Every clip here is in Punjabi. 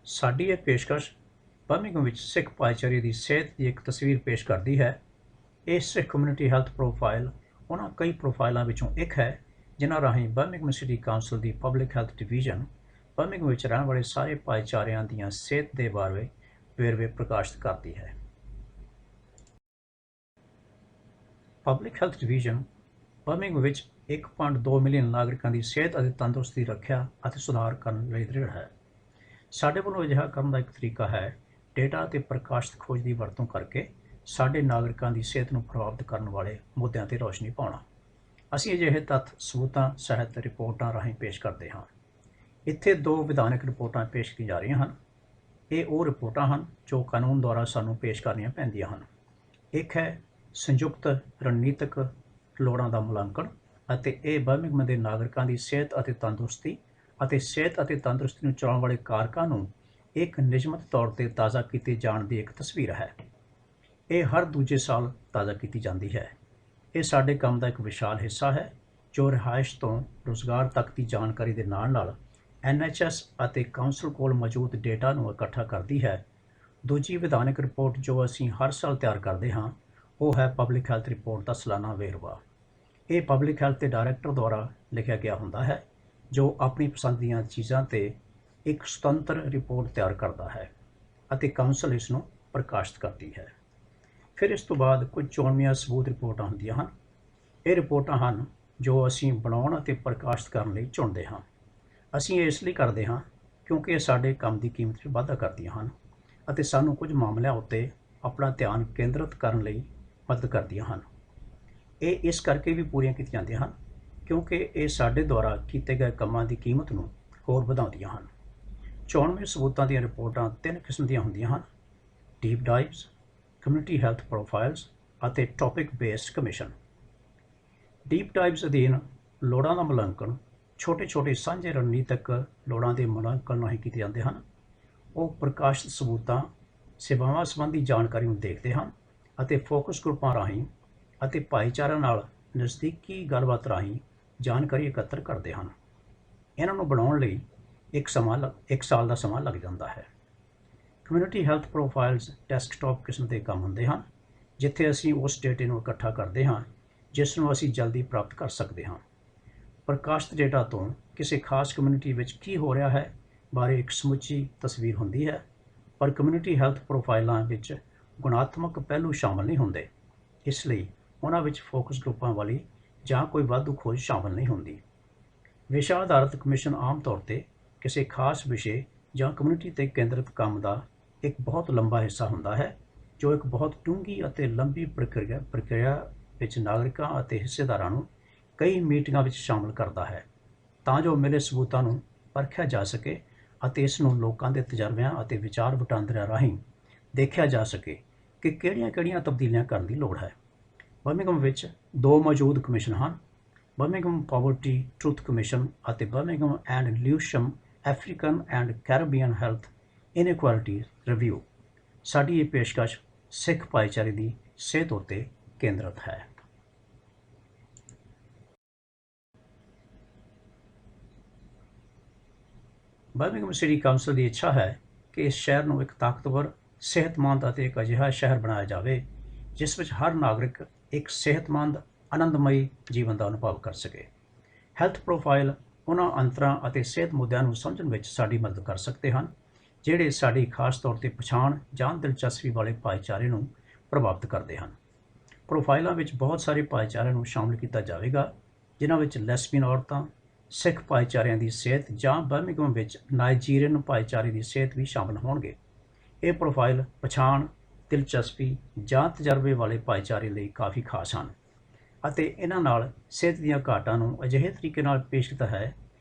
ਸਾਡੀ ਇਹ ਪੇਸ਼ਕਸ਼ ਬਰਮਿੰਘਮ ਵਿੱਚ ਸਿੱਖ ਭਾਈਚਾਰੇ ਦੀ ਸਿਹਤ ਦੀ ਇੱਕ ਤਸਵੀਰ ਪੇਸ਼ ਕਰਦੀ ਹੈ। ਇਹ ਸਿੱਖ ਕਮਿਊਨਿਟੀ ਹੈਲਥ ਪ੍ਰੋਫਾਈਲ ਉਹਨਾਂ ਕਈ ਪ੍ਰੋਫਾਈਲਾਂ ਵਿੱਚੋਂ ਇੱਕ ਹੈ ਜਿਨ੍ਹਾਂ ਰਾਹੀਂ ਬਰਮਿੰਘਮ ਸਿਟੀ ਕਾਉਂਸਲ ਦੀ ਪਬਲਿਕ ਹੈਲਥ ਡਿਵੀਜ਼ਨ ਬਰਮਿੰਘਮ ਵਿੱਚ ਰਹਿਣ ਵਾਲੇ ਸਾਰੇ ਭਾਈਚਾਰਿਆਂ ਦੀਆਂ ਸਿਹਤ ਦੇ ਬਾਰੇ ਵੇਰਵੇ ਪ੍ਰਕਾਸ਼ਿਤ ਕਰਦੀ ਹੈ। ਪਬਲਿਕ ਹੈਲਥ ਡਿਵੀਜ਼ਨ ਬਰਮਿੰਘਮ ਵਿੱਚ 1.2 ਮਿਲੀਅਨ ਨਾਗਰਿਕਾਂ ਦੀ ਸਿਹਤ ਅਤੇ ਤੰਦਰੁਸਤੀ ਦੀ ਰੱਖਿਆ ਅਤੇ ਸੁਧਾਰ ਕਰਨ ਲਈ ਦ੍ਰਿੜ ਹੈ। ਸਾਡੇ ਵੱਲੋਂ ਅਜਿਹਾ ਕਰਨ ਦਾ ਇੱਕ ਤਰੀਕਾ ਹੈ ਡੇਟਾ ਅਤੇ ਪ੍ਰਕਾਸ਼ਿਤ ਖੋਜ ਦੀ ਵਰਤੋਂ ਕਰਕੇ ਸਾਡੇ ਨਾਗਰਿਕਾਂ ਦੀ ਸਿਹਤ ਨੂੰ ਪ੍ਰਭਾਵਿਤ ਕਰਨ ਵਾਲੇ ਮੁੱਦਿਆਂ 'ਤੇ ਰੌਸ਼ਨੀ ਪਾਉਣਾ। ਅਸੀਂ ਅਜਿਹੇ ਤੱਥ ਸਬੂਤਾਂ ਸਹਿਤ ਰਿਪੋਰਟਾਂ ਰਾਹੀਂ ਪੇਸ਼ ਕਰਦੇ ਹਾਂ। ਇੱਥੇ 2 ਵਿਧਾਨਕ ਰਿਪੋਰਟਾਂ ਪੇਸ਼ ਕੀਤੀਆਂ ਜਾ ਰਹੀਆਂ ਹਨ। ਇਹ ਉਹ ਰਿਪੋਰਟਾਂ ਹਨ ਜੋ ਕਾਨੂੰਨ ਦੁਆਰਾ ਸਾਨੂੰ ਪੇਸ਼ ਕਰਨੀਆਂ ਪੈਂਦੀਆਂ ਹਨ। ਇੱਕ ਹੈ ਸੰਯੁਕਤ ਰਣਨੀਤਕ ਲੋੜਾਂ ਦਾ ਮੁਲਾਂਕਣ ਅਤੇ ਇਹ ਬਰਮਿੰਘਮ ਦੇ ਨਾਗਰਿਕਾਂ ਦੀ ਸਿਹਤ ਅਤੇ ਤੰਦਰੁਸਤੀ ਅਤੇ ਸਿਹਤ ਅਤੇ ਤੰਦਰੁਸਤੀ ਨੂੰ ਚਲਾਉਣ ਵਾਲੇ ਕਾਰਕਾਂ ਨੂੰ ਇੱਕ ਨਿਯਮਿਤ ਤੌਰ 'ਤੇ ਤਾਜ਼ਾ ਕੀਤੇ ਜਾਣ ਦੀ ਇੱਕ ਤਸਵੀਰ ਹੈ। ਇਹ ਹਰ ਦੂਜੇ ਸਾਲ ਤਾਜ਼ਾ ਕੀਤੀ ਜਾਂਦੀ ਹੈ। ਇਹ ਸਾਡੇ ਕੰਮ ਦਾ ਇੱਕ ਵਿਸ਼ਾਲ ਹਿੱਸਾ ਹੈ ਜੋ ਰਿਹਾਇਸ਼ ਤੋਂ ਰੁਜ਼ਗਾਰ ਤੱਕ ਦੀ ਜਾਣਕਾਰੀ ਦੇ ਨਾਲ NHS ਅਤੇ ਕਾਉਂਸਲ ਕੋਲ ਮੌਜੂਦ ਡੇਟਾ ਨੂੰ ਇਕੱਠਾ ਕਰਦੀ ਹੈ। ਦੂਜੀ ਵਿਧਾਨਕ ਰਿਪੋਰਟ ਜੋ ਅਸੀਂ ਹਰ ਸਾਲ ਤਿਆਰ ਕਰਦੇ ਹਾਂ ਉਹ ਹੈ ਪਬਲਿਕ ਹੈਲਥ ਰਿਪੋਰਟ ਦਾ ਸਾਲਾਨਾ ਵੇਰਵਾ। ਇਹ ਪਬਲਿਕ ਹੈਲਥ ਦੇ ਡਾਇਰੈਕਟਰ ਦੁਆਰਾ ਲਿਖਿਆ ਗਿਆ ਹੁੰਦਾ ਹੈ ਜੋ ਆਪਣੀ ਪਸੰਦ ਦੀਆਂ ਚੀਜ਼ਾਂ 'ਤੇ ਇੱਕ ਸੁਤੰਤਰ ਰਿਪੋਰਟ ਤਿਆਰ ਕਰਦਾ ਹੈ ਅਤੇ ਕਾਉਂਸਲ ਇਸ ਨੂੰ ਪ੍ਰਕਾਸ਼ਿਤ ਕਰਦੀ ਹੈ। ਫਿਰ ਇਸ ਤੋਂ ਬਾਅਦ ਕੁਝ ਚੋਣਵੀਆਂ ਸਬੂਤ ਰਿਪੋਰਟਾਂ ਹੁੰਦੀਆਂ ਹਨ। ਇਹ ਰਿਪੋਰਟਾਂ ਹਨ ਜੋ ਅਸੀਂ ਬਣਾਉਣ ਅਤੇ ਪ੍ਰਕਾਸ਼ਿਤ ਕਰਨ ਲਈ ਚੁਣਦੇ ਹਾਂ। ਅਸੀਂ ਇਹ ਇਸ ਲਈ ਕਰਦੇ ਹਾਂ ਕਿਉਂਕਿ ਇਹ ਸਾਡੇ ਕੰਮ ਦੀ ਕੀਮਤ ਵਿੱਚ ਵਾਧਾ ਕਰਦੀਆਂ ਹਨ ਅਤੇ ਸਾਨੂੰ ਕੁਝ ਮਾਮਲਿਆਂ ਉੱਤੇ ਆਪਣਾ ਧਿਆਨ ਕੇਂਦਰਿਤ ਕਰਨ ਲਈ ਮਦਦ ਕਰਦੀਆਂ ਹਨ। ਇਹ ਇਸ ਕਰਕੇ ਵੀ ਪੂਰੀਆਂ ਕੀਤੀਆਂ ਜਾਂਦੀਆਂ ਹਨ ਕਿਉਂਕਿ ਇਹ ਸਾਡੇ ਦੁਆਰਾ ਕੀਤੇ ਗਏ ਕੰਮਾਂ ਦੀ ਕੀਮਤ ਨੂੰ ਹੋਰ ਵਧਾਉਂਦੀਆਂ ਹਨ। ਚੋਣਵੇਂ ਸਬੂਤਾਂ ਦੀਆਂ ਰਿਪੋਰਟਾਂ 3 ਕਿਸਮ ਦੀਆਂ ਹੁੰਦੀਆਂ ਹਨ: ਡੀਪ ਡਾਈਵਸ, ਕਮਿਊਨਿਟੀ ਹੈਲਥ ਪ੍ਰੋਫਾਈਲਸ ਅਤੇ ਟੌਪਿਕ ਬੇਸਡ ਕਮਿਸ਼ਨ। ਡੀਪ ਡਾਈਵਸ ਅਧੀਨ ਲੋੜਾਂ ਦਾ ਮੁਲਾਂਕਣ ਛੋਟੇ ਸਾਂਝੇ ਰਣਨੀਤਕ ਲੋੜਾਂ ਦੇ ਮੁਲਾਂਕਣ ਰਾਹੀਂ ਕੀਤੇ ਜਾਂਦੇ ਹਨ। ਉਹ ਪ੍ਰਕਾਸ਼ਿਤ ਸਬੂਤਾਂ ਸੇਵਾਵਾਂ ਸੰਬੰਧੀ ਜਾਣਕਾਰੀ ਨੂੰ ਦੇਖਦੇ ਹਨ ਅਤੇ ਫੋਕਸ ਗਰੁੱਪਾਂ ਰਾਹੀਂ ਅਤੇ ਭਾਈਚਾਰਿਆਂ ਨਾਲ ਨਜ਼ਦੀਕੀ ਗੱਲਬਾਤ ਰਾਹੀਂ ਜਾਣਕਾਰੀ ਇਕੱਤਰ ਕਰਦੇ ਹਨ। ਇਹਨਾਂ ਨੂੰ ਬਣਾਉਣ ਲਈ ਇੱਕ ਸਾਲ ਦਾ ਸਮਾਂ ਲੱਗ ਜਾਂਦਾ ਹੈ। ਕਮਿਊਨਿਟੀ ਹੈਲਥ ਪ੍ਰੋਫਾਈਲਸ ਡੈਸਕਟਾਪ ਕਿਸਮ ਦੇ ਕੰਮ ਹੁੰਦੇ ਹਨ ਜਿੱਥੇ ਅਸੀਂ ਉਸ ਡੇਟੇ ਨੂੰ ਇਕੱਠਾ ਕਰਦੇ ਹਾਂ ਜਿਸ ਨੂੰ ਅਸੀਂ ਜਲਦੀ ਪ੍ਰਾਪਤ ਕਰ ਸਕਦੇ ਹਾਂ। ਪ੍ਰਕਾਸ਼ਿਤ ਡੇਟਾ ਤੋਂ ਕਿਸੇ ਖਾਸ ਕਮਿਊਨਿਟੀ ਵਿੱਚ ਕੀ ਹੋ ਰਿਹਾ ਹੈ ਬਾਰੇ ਇੱਕ ਸਮੁੱਚੀ ਤਸਵੀਰ ਹੁੰਦੀ ਹੈ, ਪਰ ਕਮਿਊਨਿਟੀ ਹੈਲਥ ਪ੍ਰੋਫਾਈਲਾਂ ਵਿੱਚ ਗੁਣਾਤਮਕ ਪਹਿਲੂ ਸ਼ਾਮਲ ਨਹੀਂ ਹੁੰਦੇ, ਇਸ ਲਈ ਉਹਨਾਂ ਵਿੱਚ ਫੋਕਸ ਗਰੁੱਪਾਂ ਵਾਲੀ ਜਾਂ ਕੋਈ ਵਾਧੂ ਖੋਜ ਸ਼ਾਮਲ ਨਹੀਂ ਹੁੰਦੀ। ਵਿਸ਼ਾ ਆਧਾਰਿਤ ਕਮਿਸ਼ਨ ਆਮ ਤੌਰ 'ਤੇ ਕਿਸੇ ਖਾਸ ਵਿਸ਼ੇ ਜਾਂ ਕਮਿਊਨਿਟੀ 'ਤੇ ਕੇਂਦਰਿਤ ਕੰਮ ਦਾ ਇੱਕ ਬਹੁਤ ਲੰਬਾ ਹਿੱਸਾ ਹੁੰਦਾ ਹੈ ਜੋ ਇੱਕ ਬਹੁਤ ਡੂੰਘੀ ਅਤੇ ਲੰਬੀ ਪ੍ਰਕਿਰਿਆ ਵਿੱਚ ਨਾਗਰਿਕਾਂ ਅਤੇ ਹਿੱਸੇਦਾਰਾਂ ਨੂੰ ਕਈ ਮੀਟਿੰਗਾਂ ਵਿੱਚ ਸ਼ਾਮਲ ਕਰਦਾ ਹੈ ਤਾਂ ਜੋ ਮਿਲੇ ਸਬੂਤਾਂ ਨੂੰ ਪਰਖਿਆ ਜਾ ਸਕੇ ਅਤੇ ਇਸ ਨੂੰ ਲੋਕਾਂ ਦੇ ਤਜਰਬਿਆਂ ਅਤੇ ਵਿਚਾਰ ਵਟਾਂਦਰਿਆਂ ਰਾਹੀਂ ਦੇਖਿਆ ਜਾ ਸਕੇ ਕਿ ਕਿਹੜੀਆਂ ਤਬਦੀਲੀਆਂ ਕਰਨ ਦੀ ਲੋੜ ਹੈ। ਬਰਮਿੰਘਮ ਵਿੱਚ 2 ਮੌਜੂਦ ਕਮਿਸ਼ਨ ਹਨ: ਬਰਮਿੰਘਮ ਪਾਵਰਟੀ ਟਰੂਥ ਕਮਿਸ਼ਨ ਅਤੇ Birmingham and Lewisham African and Caribbean health inequality review. ਸਾਡੀ ਇਹ ਪੇਸ਼ਕਸ਼ ਸਿੱਖ ਭਾਈਚਾਰੇ ਦੀ ਸਿਹਤ ਉੱਤੇ ਕੇਂਦਰਿਤ ਹੈ। ਬਰਮਿੰਘਮ ਸਿਟੀ ਕਾਉਂਸਲ ਦੀ ਇੱਛਾ ਹੈ ਕਿ ਇਸ ਸ਼ਹਿਰ ਨੂੰ ਇੱਕ ਤਾਕਤਵਰ, ਸਿਹਤਮੰਦ ਅਤੇ ਇੱਕ ਅਜਿਹਾ ਸ਼ਹਿਰ ਬਣਾਇਆ ਜਾਵੇ ਜਿਸ ਵਿੱਚ ਹਰ ਨਾਗਰਿਕ ਇੱਕ ਸਿਹਤਮੰਦ, ਆਨੰਦਮਈ ਜੀਵਨ ਦਾ ਅਨੁਭਵ ਕਰ ਸਕੇ। ਹੈਲਥ ਪ੍ਰੋਫਾਈਲ ਉਹਨਾਂ ਅੰਤਰਾਂ ਅਤੇ ਸਿਹਤ ਮੁੱਦਿਆਂ ਨੂੰ ਸਮਝਣ ਵਿੱਚ ਸਾਡੀ ਮਦਦ ਕਰ ਸਕਦੇ ਹਨ ਜਿਹੜੇ ਸਾਡੀ ਖਾਸ ਤੌਰ 'ਤੇ ਪਛਾਣ ਜਾਂ ਦਿਲਚਸਪੀ ਵਾਲੇ ਭਾਈਚਾਰੇ ਨੂੰ ਪ੍ਰਭਾਵਿਤ ਕਰਦੇ ਹਨ। ਪ੍ਰੋਫਾਈਲਾਂ ਵਿੱਚ ਬਹੁਤ ਸਾਰੇ ਭਾਈਚਾਰਿਆਂ ਨੂੰ ਸ਼ਾਮਲ ਕੀਤਾ ਜਾਵੇਗਾ ਜਿਨ੍ਹਾਂ ਵਿੱਚ ਲੈਸਬੀਅਨ ਔਰਤਾਂ, ਸਿੱਖ ਭਾਈਚਾਰਿਆਂ ਦੀ ਸਿਹਤ ਜਾਂ ਬਰਮਿੰਘਮ ਵਿੱਚ ਨਾਈਜੀਰੀਅਨ ਭਾਈਚਾਰੇ ਦੀ ਸਿਹਤ ਵੀ ਸ਼ਾਮਲ ਹੋਣਗੇ। ਇਹ ਪ੍ਰੋਫਾਈਲ ਪਛਾਣ, ਦਿਲਚਸਪੀ ਜਾਂ ਤਜਰਬੇ ਵਾਲੇ ਭਾਈਚਾਰੇ ਲਈ ਕਾਫੀ ਖਾਸ ਹਨ ਅਤੇ ਇਹਨਾਂ ਨਾਲ ਸਿਹਤ ਦੀਆਂ ਘਾਟਾਂ ਨੂੰ ਅਜਿਹੇ ਤਰੀਕੇ ਨਾਲ ਪੇਸ਼ ਕੀਤਾ ਹੈ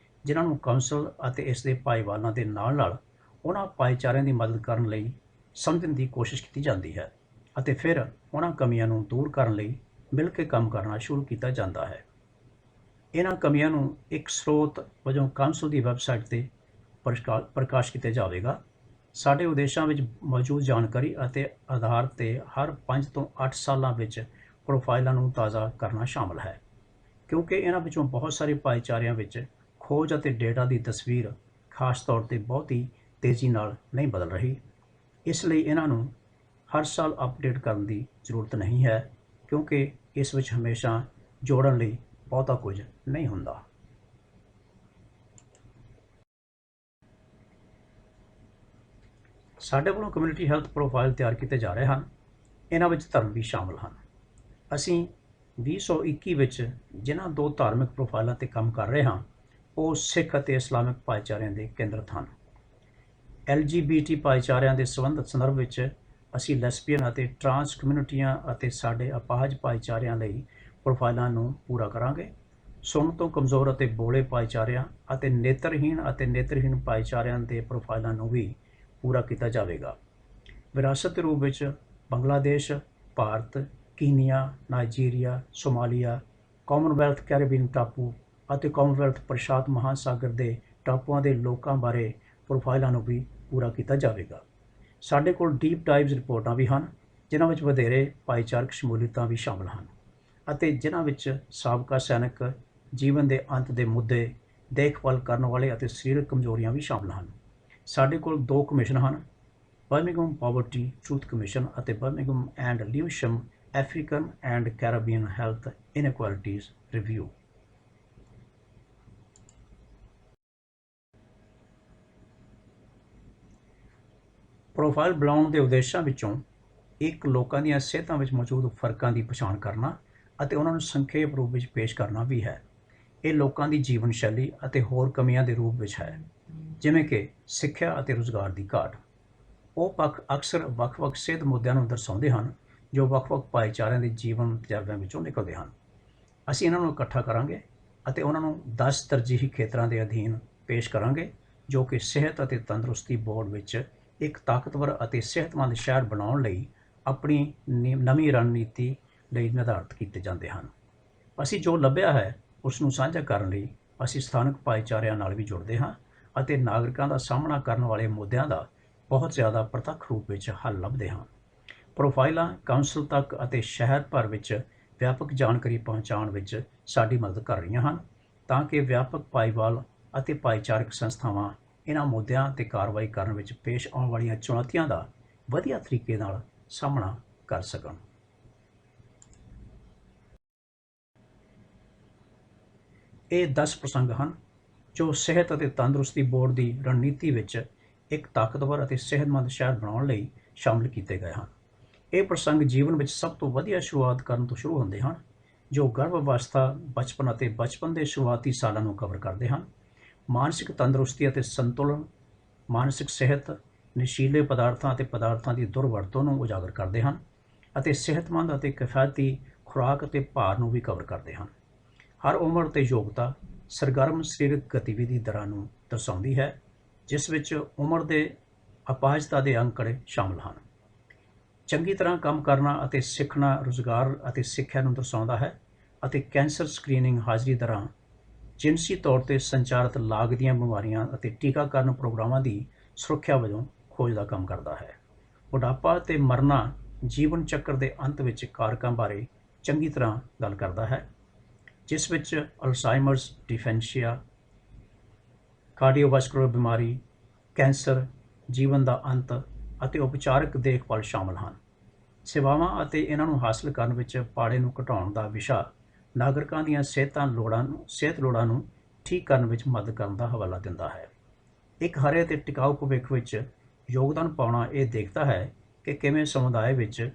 ਜਿਨ੍ਹਾਂ ਨੂੰ ਕਾਉਂਸਲ ਅਤੇ ਇਸ ਦੇ ਭਾਈਵਾਲਾਂ ਦੇ ਨਾਲ ਉਹਨਾਂ ਭਾਈਚਾਰਿਆਂ ਦੀ ਮਦਦ ਕਰਨ ਲਈ ਸਮਝਣ ਦੀ ਕੋਸ਼ਿਸ਼ ਕੀਤੀ ਜਾਂਦੀ ਹੈ ਅਤੇ ਫਿਰ ਉਹਨਾਂ ਕਮੀਆਂ ਨੂੰ ਦੂਰ ਕਰਨ ਲਈ ਮਿਲ ਕੇ ਕੰਮ ਕਰਨਾ ਸ਼ੁਰੂ ਕੀਤਾ ਜਾਂਦਾ ਹੈ। ਇਹਨਾਂ ਕਮੀਆਂ ਨੂੰ ਇੱਕ ਸਰੋਤ ਵਜੋਂ ਕਾਉਂਸਲ ਦੀ ਵੈਬਸਾਈਟ 'ਤੇ ਪ੍ਰਕਾਸ਼ ਕੀਤਾ ਜਾਵੇਗਾ। ਸਾਡੇ ਉਦੇਸ਼ਾਂ ਵਿੱਚ ਮੌਜੂਦ ਜਾਣਕਾਰੀ ਅਤੇ ਆਧਾਰ 'ਤੇ ਹਰ 5 ਤੋਂ 8 ਸਾਲਾਂ ਵਿੱਚ ਪ੍ਰੋਫਾਈਲਾਂ ਨੂੰ ਤਾਜ਼ਾ ਕਰਨਾ ਸ਼ਾਮਲ ਹੈ ਕਿਉਂਕਿ ਇਹਨਾਂ ਵਿੱਚੋਂ ਬਹੁਤ ਸਾਰੇ ਭਾਈਚਾਰਿਆਂ ਵਿੱਚ ਖੋਜ ਅਤੇ ਡੇਟਾ ਦੀ ਤਸਵੀਰ ਖਾਸ ਤੌਰ 'ਤੇ ਬਹੁਤੀ ਤੇਜ਼ੀ ਨਾਲ ਨਹੀਂ ਬਦਲ ਰਹੀ। ਇਸ ਲਈ ਇਹਨਾਂ ਨੂੰ ਹਰ ਸਾਲ ਅਪਡੇਟ ਕਰਨ ਦੀ ਜ਼ਰੂਰਤ ਨਹੀਂ ਹੈ, ਕਿਉਂਕਿ ਇਸ ਵਿੱਚ ਹਮੇਸ਼ਾ ਜੋੜਨ ਲਈ ਬਹੁਤਾ ਕੁਝ ਨਹੀਂ ਹੁੰਦਾ। ਸਾਡੇ ਵੱਲੋਂ ਕਮਿਊਨਿਟੀ ਹੈਲਥ ਪ੍ਰੋਫਾਈਲ ਤਿਆਰ ਕੀਤੇ ਜਾ ਰਹੇ ਹਨ। ਇਹਨਾਂ ਵਿੱਚ ਧਰਮ ਵੀ ਸ਼ਾਮਲ ਹਨ। ਅਸੀਂ 2021 ਵਿੱਚ ਜਿਨ੍ਹਾਂ 2 ਧਾਰਮਿਕ ਪ੍ਰੋਫਾਈਲਾਂ 'ਤੇ ਕੰਮ ਕਰ ਰਹੇ ਹਾਂ, ਉਹ ਸਿੱਖ ਅਤੇ ਇਸਲਾਮਿਕ ਭਾਈਚਾਰਿਆਂ ਦੇ ਕੇਂਦਰਿਤ ਹਨ। LGBT ਭਾਈਚਾਰਿਆਂ ਦੇ ਸੰਦਰਭ ਵਿੱਚ ਅਸੀਂ ਲੈਸਬੀਅਨ ਅਤੇ ਟਰਾਂਸ ਕਮਿਊਨਿਟੀਆਂ ਅਤੇ ਸਾਡੇ ਅਪਾਹਜ ਭਾਈਚਾਰਿਆਂ ਲਈ ਪ੍ਰੋਫਾਈਲਾਂ ਨੂੰ ਪੂਰਾ ਕਰਾਂਗੇ। ਸੁਣਨ ਤੋਂ ਕਮਜ਼ੋਰ ਅਤੇ ਬੋਲੇ ਭਾਈਚਾਰਿਆਂ ਅਤੇ ਨੇਤਰਹੀਣ ਭਾਈਚਾਰਿਆਂ ਦੇ ਪ੍ਰੋਫਾਈਲਾਂ ਨੂੰ ਵੀ ਪੂਰਾ ਕੀਤਾ ਜਾਵੇਗਾ। ਵਿਰਾਸਤ ਦੇ ਰੂਪ ਵਿੱਚ ਬੰਗਲਾਦੇਸ਼, ਭਾਰਤ, ਕੀਨੀਆ, ਨਾਈਜੀਰੀਆ, ਸੋਮਾਲੀਆ, ਕਾਮਨਵੈਲਥ ਕੈਰੀਬੀਅਨ ਟਾਪੂ ਅਤੇ ਕਾਮਨਵੈਲਥ ਪ੍ਰਸ਼ਾਂਤ ਮਹਾਸਾਗਰ ਦੇ ਟਾਪੂਆਂ ਦੇ ਲੋਕਾਂ ਬਾਰੇ ਪ੍ਰੋਫਾਈਲਾਂ ਨੂੰ ਵੀ ਪੂਰਾ ਕੀਤਾ ਜਾਵੇਗਾ। ਸਾਡੇ ਕੋਲ ਡੀਪ ਡਾਈਵਜ਼ ਰਿਪੋਰਟਾਂ ਵੀ ਹਨ, ਜਿਨ੍ਹਾਂ ਵਿੱਚ ਵਧੇਰੇ ਭਾਈਚਾਰਕ ਸ਼ਮੂਲੀਅਤਾਂ ਵੀ ਸ਼ਾਮਲ ਹਨ ਅਤੇ ਜਿਨ੍ਹਾਂ ਵਿੱਚ ਸਾਬਕਾ ਸੈਨਿਕ, ਜੀਵਨ ਦੇ ਅੰਤ ਦੇ ਮੁੱਦੇ, ਦੇਖਭਾਲ ਕਰਨ ਵਾਲੇ ਅਤੇ ਸਰੀਰਕ ਕਮਜ਼ੋਰੀਆਂ ਵੀ ਸ਼ਾਮਲ ਹਨ। ਸਾਡੇ ਕੋਲ 2 ਕਮਿਸ਼ਨ ਹਨ, ਬਰਮਿੰਘਮ ਪਾਵਰਟੀ ਟਰੂਥ ਕਮਿਸ਼ਨ ਅਤੇ Birmingham and Lewisham African and Caribbean health inequalities review. Profile ਬਣਾਉਣ ਦੇ ਉਦੇਸ਼ਾਂ ਵਿੱਚੋਂ ਇੱਕ ਲੋਕਾਂ ਦੀਆਂ ਸਿਹਤਾਂ ਵਿੱਚ ਮੌਜੂਦ ਫਰਕਾਂ ਦੀ ਪਛਾਣ ਕਰਨਾ ਅਤੇ ਉਹਨਾਂ ਨੂੰ ਸੰਖੇਪ ਰੂਪ ਵਿੱਚ ਪੇਸ਼ ਕਰਨਾ ਵੀ ਹੈ। ਇਹ ਲੋਕਾਂ ਦੀ ਜੀਵਨ ਸ਼ੈਲੀ ਅਤੇ ਹੋਰ ਕਮੀਆਂ ਦੇ ਰੂਪ ਵਿੱਚ ਹੈ, ਜਿਵੇਂ ਕਿ ਸਿੱਖਿਆ ਅਤੇ ਰੁਜ਼ਗਾਰ ਦੀ ਘਾਟ। ਉਹ ਪੱਖ ਅਕਸਰ ਵੱਖ-ਵੱਖ ਸਿਹਤ ਮੁੱਦਿਆਂ ਨੂੰ ਦਰਸਾਉਂਦੇ ਹਨ ਜੋ ਵੱਖ-ਵੱਖ ਭਾਈਚਾਰਿਆਂ ਦੇ ਜੀਵਨ ਤਜਰਬਿਆਂ ਵਿੱਚੋਂ ਨਿਕਲਦੇ ਹਨ। ਅਸੀਂ ਇਹਨਾਂ ਨੂੰ ਇਕੱਠਾ ਕਰਾਂਗੇ ਅਤੇ ਉਹਨਾਂ ਨੂੰ 10 ਤਰਜੀਹੀ ਖੇਤਰਾਂ ਦੇ ਅਧੀਨ ਪੇਸ਼ ਕਰਾਂਗੇ, ਜੋ ਕਿ ਸਿਹਤ ਅਤੇ ਤੰਦਰੁਸਤੀ ਬੋਰਡ ਵਿੱਚ ਇੱਕ ਤਾਕਤਵਰ ਅਤੇ ਸਿਹਤਮੰਦ ਸ਼ਹਿਰ ਬਣਾਉਣ ਲਈ ਆਪਣੀ ਨਵੀਂ ਰਣਨੀਤੀ ਲਈ ਨਿਰਧਾਰਤ ਕੀਤੇ ਜਾਂਦੇ ਹਨ। ਅਸੀਂ ਜੋ ਲੱਭਿਆ ਹੈ ਉਸ ਨੂੰ ਸਾਂਝਾ ਕਰਨ ਲਈ ਅਸੀਂ ਸਥਾਨਕ ਭਾਈਚਾਰਿਆਂ ਨਾਲ ਵੀ ਜੁੜਦੇ ਹਾਂ ਅਤੇ ਨਾਗਰਿਕਾਂ ਦਾ ਸਾਹਮਣਾ ਕਰਨ ਵਾਲੇ ਮੁੱਦਿਆਂ ਦਾ ਬਹੁਤ ਜ਼ਿਆਦਾ ਪ੍ਰਤੱਖ ਰੂਪ ਵਿੱਚ ਹੱਲ ਲੱਭਦੇ ਹਾਂ। ਪ੍ਰੋਫਾਈਲਾਂ ਕਾਉਂਸਲ ਤੱਕ ਅਤੇ ਸ਼ਹਿਰ ਭਰ ਵਿੱਚ ਵਿਆਪਕ ਜਾਣਕਾਰੀ ਪਹੁੰਚਾਉਣ ਵਿੱਚ ਸਾਡੀ ਮਦਦ ਕਰ ਰਹੀਆਂ ਹਨ, ਤਾਂ ਕਿ ਵਿਆਪਕ ਭਾਈਵਾਲ ਅਤੇ ਭਾਈਚਾਰਕ ਸੰਸਥਾਵਾਂ ਇਹਨਾਂ ਮੁੱਦਿਆਂ 'ਤੇ ਕਾਰਵਾਈ ਕਰਨ ਵਿੱਚ ਪੇਸ਼ ਆਉਣ ਵਾਲੀਆਂ ਚੁਣੌਤੀਆਂ ਦਾ ਵਧੀਆ ਤਰੀਕੇ ਨਾਲ ਸਾਹਮਣਾ ਕਰ ਸਕਣ। ਇਹ 10 ਪ੍ਰਸੰਗ ਹਨ ਜੋ ਸਿਹਤ ਅਤੇ ਤੰਦਰੁਸਤੀ ਬੋਰਡ ਦੀ ਰਣਨੀਤੀ ਵਿੱਚ ਇੱਕ ਤਾਕਤਵਰ ਅਤੇ ਸਿਹਤਮੰਦ ਸ਼ਹਿਰ ਬਣਾਉਣ ਲਈ ਸ਼ਾਮਲ ਕੀਤੇ ਗਏ ਹਨ। ਇਹ ਪ੍ਰਸੰਗ ਜੀਵਨ ਵਿੱਚ ਸਭ ਤੋਂ ਵਧੀਆ ਸ਼ੁਰੂਆਤ ਕਰਨ ਤੋਂ ਸ਼ੁਰੂ ਹੁੰਦੇ ਹਨ, ਜੋ ਗਰਭ ਅਵਸਥਾ, ਬਚਪਨ ਅਤੇ ਬਚਪਨ ਦੇ ਸ਼ੁਰੂਆਤੀ ਸਾਲਾਂ ਨੂੰ ਕਵਰ ਕਰਦੇ ਹਨ। ਮਾਨਸਿਕ ਤੰਦਰੁਸਤੀ ਅਤੇ ਸੰਤੁਲਨ, ਮਾਨਸਿਕ ਸਿਹਤ, ਨਸ਼ੀਲੇ ਪਦਾਰਥਾਂ ਅਤੇ ਪਦਾਰਥਾਂ ਦੀ ਦੁਰਵਰਤੋਂ ਨੂੰ ਉਜਾਗਰ ਕਰਦੇ ਹਨ ਅਤੇ ਸਿਹਤਮੰਦ ਅਤੇ ਕਿਫਾਇਤੀ ਖੁਰਾਕ ਅਤੇ ਭਾਰ ਨੂੰ ਵੀ ਕਵਰ ਕਰਦੇ ਹਨ। ਹਰ ਉਮਰ ਅਤੇ ਯੋਗਤਾ ਸਰਗਰਮ ਸਰੀਰਕ ਗਤੀਵਿਧੀ ਦਰਾਂ ਨੂੰ ਦਰਸਾਉਂਦੀ ਹੈ, ਜਿਸ ਵਿੱਚ ਉਮਰ ਦੇ ਅਪਾਹਜਤਾ ਦੇ ਅੰਕੜੇ ਸ਼ਾਮਲ ਹਨ। ਚੰਗੀ ਤਰ੍ਹਾਂ ਕੰਮ ਕਰਨਾ ਅਤੇ ਸਿੱਖਣਾ ਰੁਜ਼ਗਾਰ ਅਤੇ ਸਿੱਖਿਆ ਨੂੰ ਦਰਸਾਉਂਦਾ ਹੈ ਅਤੇ ਕੈਂਸਰ ਸਕਰੀਨਿੰਗ ਹਾਜ਼ਰੀ ਦਰਾਂ, ਜਿਨਸੀ ਤੌਰ 'ਤੇ ਸੰਚਾਰਿਤ ਲਾਗ ਦੀਆਂ ਬਿਮਾਰੀਆਂ ਅਤੇ ਟੀਕਾਕਰਨ ਪ੍ਰੋਗਰਾਮਾਂ ਦੀ ਸੁਰੱਖਿਆ ਵਜੋਂ ਖੋਜ ਦਾ ਕੰਮ ਕਰਦਾ ਹੈ। ਬੁਢਾਪਾ ਅਤੇ ਮਰਨਾ ਜੀਵਨ ਚੱਕਰ ਦੇ ਅੰਤ ਵਿੱਚ ਕਾਰਕਾਂ ਬਾਰੇ ਚੰਗੀ ਤਰ੍ਹਾਂ ਗੱਲ ਕਰਦਾ ਹੈ, ਜਿਸ ਵਿੱਚ ਅਲਜ਼ਾਈਮਰਸ, ਡਿਮੈਂਸ਼ੀਆ, ਕਾਰਡੀਓਵਾਸਕੂਲਰ ਬਿਮਾਰੀ, ਕੈਂਸਰ, ਜੀਵਨ ਦਾ ਅੰਤ ਅਤੇ ਉਪਚਾਰਕ ਦੇਖਭਾਲ ਸ਼ਾਮਲ ਹਨ। ਸੇਵਾਵਾਂ ਅਤੇ ਇਹਨਾਂ ਨੂੰ ਹਾਸਲ ਕਰਨ ਵਿੱਚ ਪਾੜੇ ਨੂੰ ਘਟਾਉਣ ਦਾ ਵਿਸ਼ਾ ਨਾਗਰਿਕਾਂ ਦੀਆਂ ਸਿਹਤ ਲੋੜਾਂ ਨੂੰ ਠੀਕ ਕਰਨ ਵਿੱਚ ਮਦਦ ਕਰਨ ਦਾ ਹਵਾਲਾ ਦਿੰਦਾ ਹੈ। ਇੱਕ ਹਰੇ ਅਤੇ ਟਿਕਾਊ ਭਵਿੱਖ ਵਿੱਚ ਯੋਗਦਾਨ ਪਾਉਣਾ ਇਹ ਦੇਖਦਾ ਹੈ ਕਿ ਕਿਵੇਂ ਸਮੁਦਾਇ ਵਿੱਚ